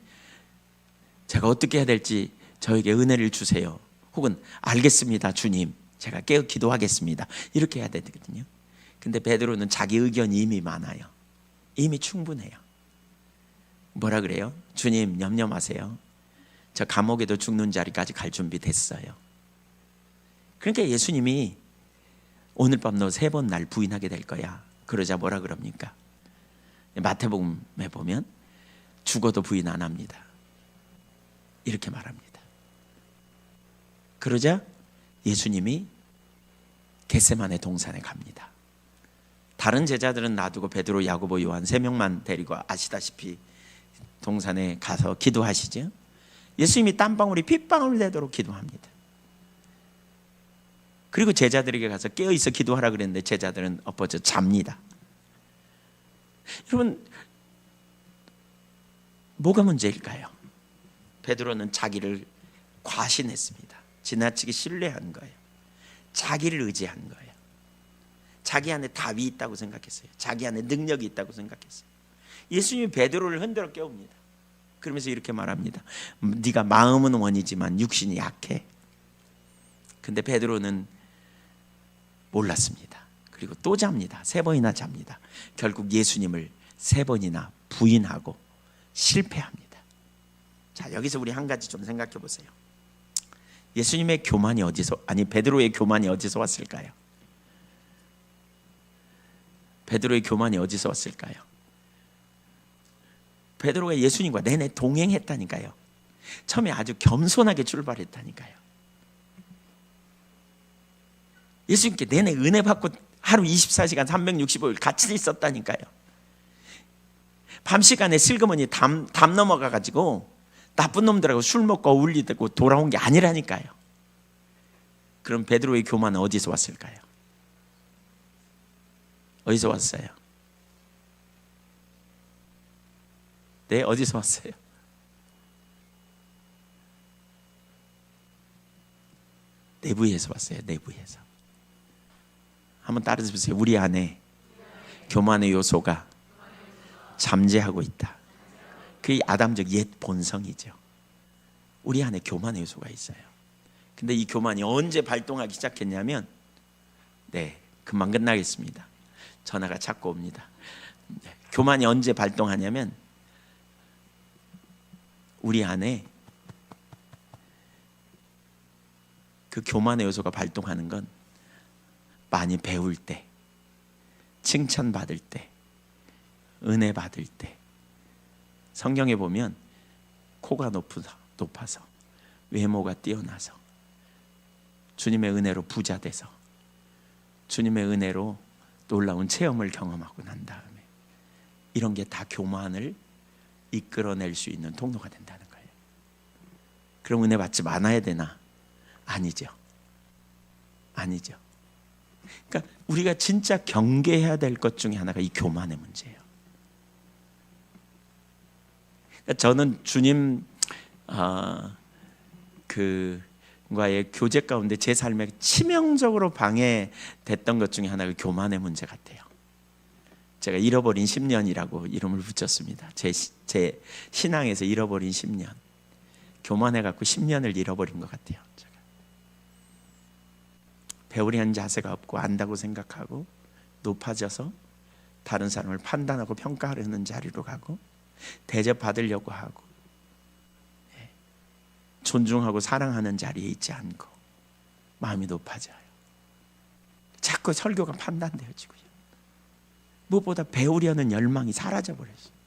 제가 어떻게 해야 될지 저에게 은혜를 주세요. 혹은 알겠습니다 주님 제가 깨어 기도하겠습니다 이렇게 해야 되거든요. 근데 베드로는 자기 의견이 이미 많아요. 이미 충분해요. 뭐라 그래요? 주님 염려 마세요. 저 감옥에도 죽는 자리까지 갈 준비 됐어요. 그러니까 예수님이 오늘 밤 너 3번 날 부인하게 될 거야. 그러자 뭐라 그럽니까? 마태복음에 보면 죽어도 부인 안 합니다. 이렇게 말합니다. 그러자 예수님이 겟세마네 동산에 갑니다. 다른 제자들은 놔두고 베드로, 야고보, 요한 3명만 데리고 아시다시피 동산에 가서 기도하시죠. 예수님이 땀방울이 핏방울 되도록 기도합니다. 그리고 제자들에게 가서 깨어있어 기도하라 그랬는데 제자들은 엎어져 잡니다. 여러분 뭐가 문제일까요? 베드로는 자기를 과신했습니다. 지나치게 신뢰한 거예요. 자기를 의지한 거예요. 자기 안에 답이 있다고 생각했어요. 자기 안에 능력이 있다고 생각했어요. 예수님이 베드로를 흔들어 깨웁니다. 그러면서 이렇게 말합니다. 네가 마음은 원이지만 육신이 약해. 근데 베드로는 몰랐습니다. 그리고 또 잡니다. 3번이나 잡니다. 결국 예수님을 3번이나 부인하고 실패합니다. 자, 여기서 우리 한 가지 좀 생각해 보세요. 예수님의 교만이 베드로의 교만이 어디서 왔을까요? 베드로의 교만이 어디서 왔을까요? 베드로가 예수님과 내내 동행했다니까요. 처음에 아주 겸손하게 출발했다니까요. 예수님께 내내 은혜 받고 하루 24시간 365일 같이 있었다니까요. 밤 시간에 슬그머니 담 넘어가 가지고 나쁜 놈들하고 술 먹고 어울리고 돌아온 게 아니라니까요. 그럼 베드로의 교만은 어디서 왔을까요? 어디서 왔어요? 네, 어디서 왔어요? 내부에서 왔어요. 내부에서. 한번 따라서 보세요. 우리 안에 교만의 요소가 잠재하고 있다. 그게 아담적 옛 본성이죠. 우리 안에 교만의 요소가 있어요. 근데 이 교만이 언제 발동하기 시작했냐면 금방 끝나겠습니다. 전화가 자꾸 옵니다. 교만이 언제 발동하냐면 우리 안에 그 교만의 요소가 발동하는 건 많이 배울 때, 칭찬받을 때, 은혜 받을 때. 성경에 보면 코가 높아서 외모가 뛰어나서 주님의 은혜로 부자 돼서 주님의 은혜로 놀라운 체험을 경험하고 난 다음에 이런 게 다 교만을 이끌어낼 수 있는 통로가 된다는 거예요. 그럼 은혜 받지 않아야 되나? 아니죠. 아니죠. 그러니까 우리가 진짜 경계해야 될 것 중에 하나가 이 교만의 문제예요. 그러니까 저는 주님 그과의 교제 가운데 제 삶에 치명적으로 방해됐던 것 중에 하나가 교만의 문제 같아요. 제가 잃어버린 10년이라고 이름을 붙였습니다. 제 신앙에서 잃어버린 10년. 교만해갖고 10년을 잃어버린 것 같아요. 제가. 배우려는 자세가 없고 안다고 생각하고 높아져서 다른 사람을 판단하고 평가하려는 자리로 가고 대접받으려고 하고 존중하고 사랑하는 자리에 있지 않고 마음이 높아져요. 자꾸 설교가 판단되어지고요. 무엇보다 배우려는 열망이 사라져버렸어요.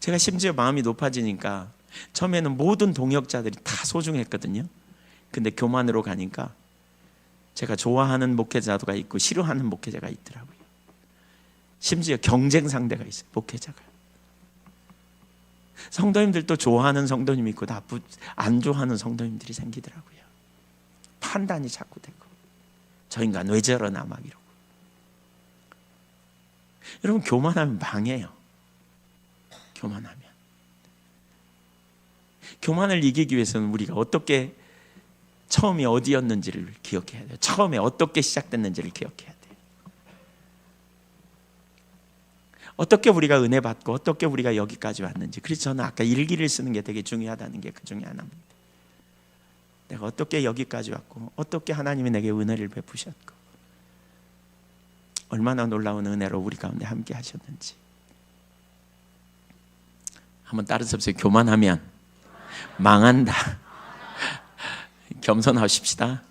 제가 심지어 마음이 높아지니까 처음에는 모든 동역자들이 다 소중했거든요. 근데 교만으로 가니까 제가 좋아하는 목회자가 있고 싫어하는 목회자가 있더라고요. 심지어 경쟁 상대가 있어요. 목회자가. 성도님들도 좋아하는 성도님이 있고 안 좋아하는 성도님들이 생기더라고요. 판단이 자꾸 되고 저 인간 왜 저러나 막 이러고. 여러분 교만하면 망해요. 교만을 이기기 위해서는 우리가 어떻게 처음이 어디였는지를 기억해야 돼요. 처음에 어떻게 시작됐는지를 기억해야 돼요. 어떻게 우리가 은혜 받고 어떻게 우리가 여기까지 왔는지. 그래서 저는 아까 일기를 쓰는 게 되게 중요하다는 게 그 중에 하나입니다. 내가 어떻게 여기까지 왔고 어떻게 하나님이 내게 은혜를 베푸셨고 얼마나 놀라운 은혜로 우리 가운데 함께 하셨는지. 한번 따라서 교만하면 망한다. 겸손하십시다.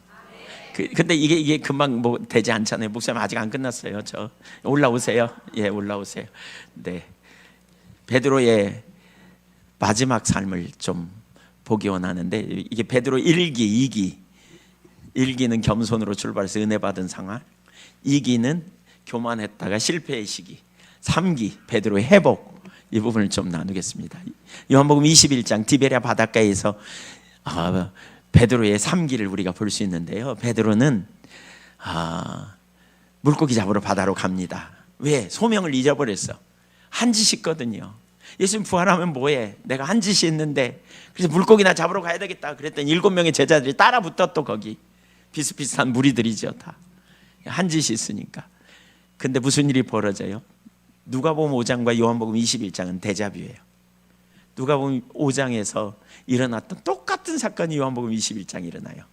근데 이게 금방 뭐 되지 않잖아요. 목사님 아직 안 끝났어요. 저 올라오세요. 예, 올라오세요. 네, 베드로의 마지막 삶을 좀 보기 원하는데 이게 베드로 1기, 1기는 겸손으로 출발해서 은혜 받은 상황, 2기는 교만했다가 실패의 시기, 3기 베드로의 회복. 이 부분을 좀 나누겠습니다. 요한복음 21장 디베랴 바닷가에서 베드로의 3기를 우리가 볼 수 있는데요. 베드로는 물고기 잡으러 바다로 갑니다. 왜? 소명을 잊어버렸어. 한 짓이 있거든요. 예수님 부활하면 뭐해? 내가 한 짓이 있는데 그래서 물고기나 잡으러 가야 되겠다 그랬더니 7명의 제자들이 따라 붙어. 또 거기 비슷비슷한 무리들이죠. 다 한 짓이 있으니까. 근데 무슨 일이 벌어져요? 누가복음 5장과 요한복음 21장은 데자뷰예요. 누가복음 5장에서 일어났던 똑같은 사건이 요한복음 21장에 일어나요.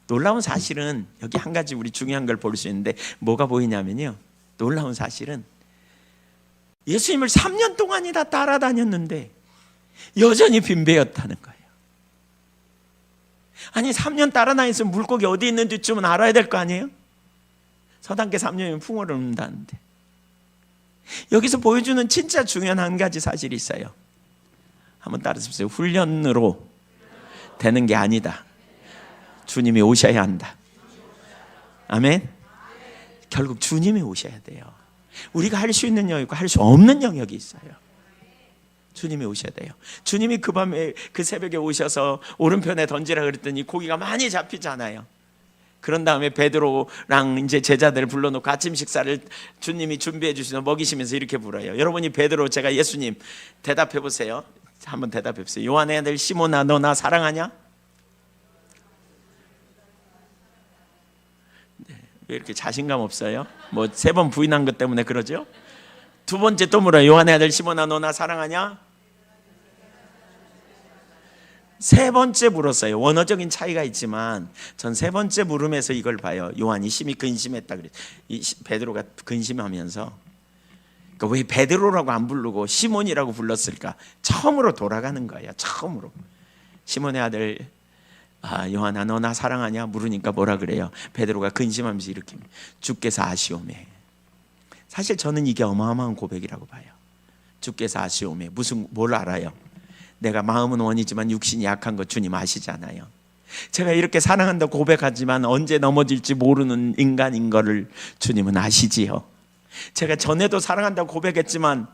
놀라운 사실은 여기 한 가지 우리 중요한 걸 볼 수 있는데 뭐가 보이냐면요. 놀라운 사실은 예수님을 3년 동안이나 따라다녔는데 여전히 빈배였다는 거예요. 아니 3년 따라다니면서 물고기 어디 있는지 좀 알아야 될 거 아니에요? 서당계 3년이면 풍어를 읊는다는데 여기서 보여주는 진짜 중요한 한 가지 사실이 있어요. 한번 따라해보세요. 훈련으로 되는 게 아니다. 주님이 오셔야 한다. 아멘. 결국 주님이 오셔야 돼요. 우리가 할 수 있는 영역과 할 수 없는 영역이 있어요. 주님이 오셔야 돼요. 주님이 그 밤에 그 새벽에 오셔서 오른편에 던지라 그랬더니 고기가 많이 잡히잖아요. 그런 다음에 베드로랑 이제 제자들을 불러놓고 아침 식사를 주님이 준비해 주시면 먹이시면서 이렇게 물어요. 여러분이 베드로, 제가 예수님 대답해 보세요. 한번 대답해 보세요. 요한의 아들 시몬아, 너 나 사랑하냐? 네, 왜 이렇게 자신감 없어요? 뭐 3번 부인한 것 때문에 그러죠? 두 번째 또 물어요. 요한의 아들 시몬아, 너 나 사랑하냐? 3번째 물었어요. 원어적인 차이가 있지만 전 3번째 물음에서 이걸 봐요. 요한이 심히 근심했다 그래. 베드로가 근심하면서 그러니까 왜 베드로라고 안 부르고 시몬이라고 불렀을까? 처음으로 돌아가는 거예요. 처음으로. 시몬의 아들 요한아, 너 나 사랑하냐? 물으니까 뭐라 그래요? 베드로가 근심하면서 이렇게 주께서 아시오매. 사실 저는 이게 어마어마한 고백이라고 봐요. 주께서 아시오매. 뭘 알아요? 내가 마음은 원이지만 육신이 약한 것 주님 아시잖아요. 제가 이렇게 사랑한다고 고백하지만 언제 넘어질지 모르는 인간인 거를 주님은 아시지요. 제가 전에도 사랑한다고 고백했지만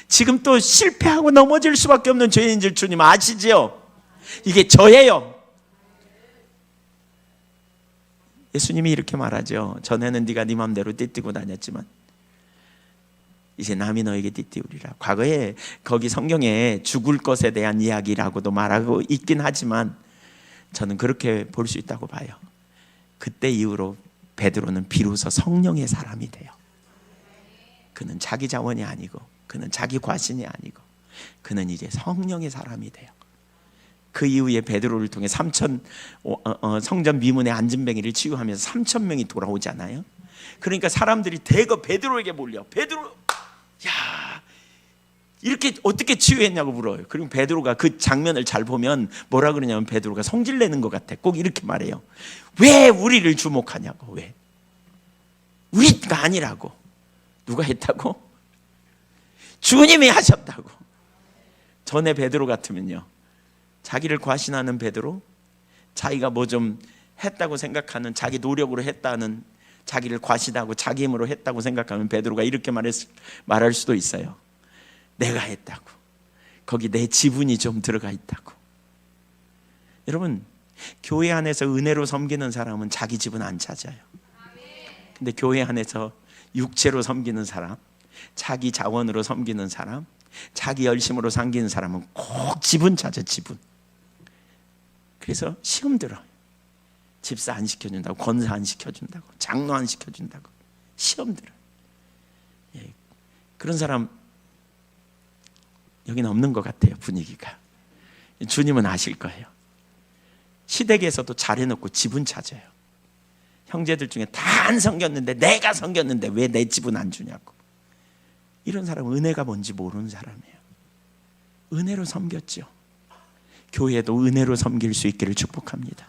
지금 또 실패하고 넘어질 수밖에 없는 죄인 줄 주님 아시지요. 이게 저예요. 예수님이 이렇게 말하죠. 전에는 네가 네 맘대로 띠띠고 다녔지만 이제 남이 너에게 띠띠우리라. 과거에 거기 성경에 죽을 것에 대한 이야기라고도 말하고 있긴 하지만 저는 그렇게 볼 수 있다고 봐요. 그때 이후로 베드로는 비로소 성령의 사람이 돼요. 그는 자기 자원이 아니고 그는 자기 과신이 아니고 그는 이제 성령의 사람이 돼요. 그 이후에 베드로를 통해 성전 미문의 안진뱅이를 치유하면서 3,000명이 돌아오잖아요. 그러니까 사람들이 대거 베드로에게 몰려. 베드로, 야, 이렇게 어떻게 치유했냐고 물어요. 그리고 베드로가 그 장면을 잘 보면 뭐라 그러냐면 베드로가 성질 내는 것 같아. 꼭 이렇게 말해요. 왜 우리를 주목하냐고. 왜? 우리가 아니라고. 누가 했다고? 주님이 하셨다고. 전에 베드로 같으면요, 자기를 과신하는 베드로, 자기가 뭐 좀 했다고 생각하는, 자기 노력으로 했다는, 자기를 과신하고 자기 힘으로 했다고 생각하면 베드로가 이렇게 말할 수도 있어요. 내가 했다고. 거기 내 지분이 좀 들어가 있다고. 여러분, 교회 안에서 은혜로 섬기는 사람은 자기 지분 안 찾아요. 근데 교회 안에서 육체로 섬기는 사람, 자기 자원으로 섬기는 사람, 자기 열심으로 섬기는 사람은 꼭 지분 찾아. 지분. 그래서 시험 들어요. 집사 안 시켜준다고, 권사 안 시켜준다고, 장로 안 시켜준다고 시험 들어요. 예, 그런 사람 여기는 없는 것 같아요. 분위기가. 주님은 아실 거예요. 시댁에서도 잘해놓고 지분 찾아요. 형제들 중에 다 안 섬겼는데, 내가 섬겼는데 왜 내 지분 안 주냐고. 이런 사람은 은혜가 뭔지 모르는 사람이에요. 은혜로 섬겼죠. 교회도 은혜로 섬길 수 있기를 축복합니다.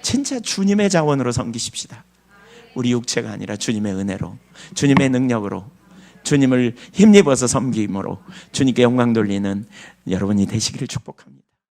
진짜 주님의 자원으로 섬기십시다. 우리 육체가 아니라 주님의 은혜로, 주님의 능력으로, 주님을 힘입어서 섬김으로 주님께 영광 돌리는 여러분이 되시기를 축복합니다.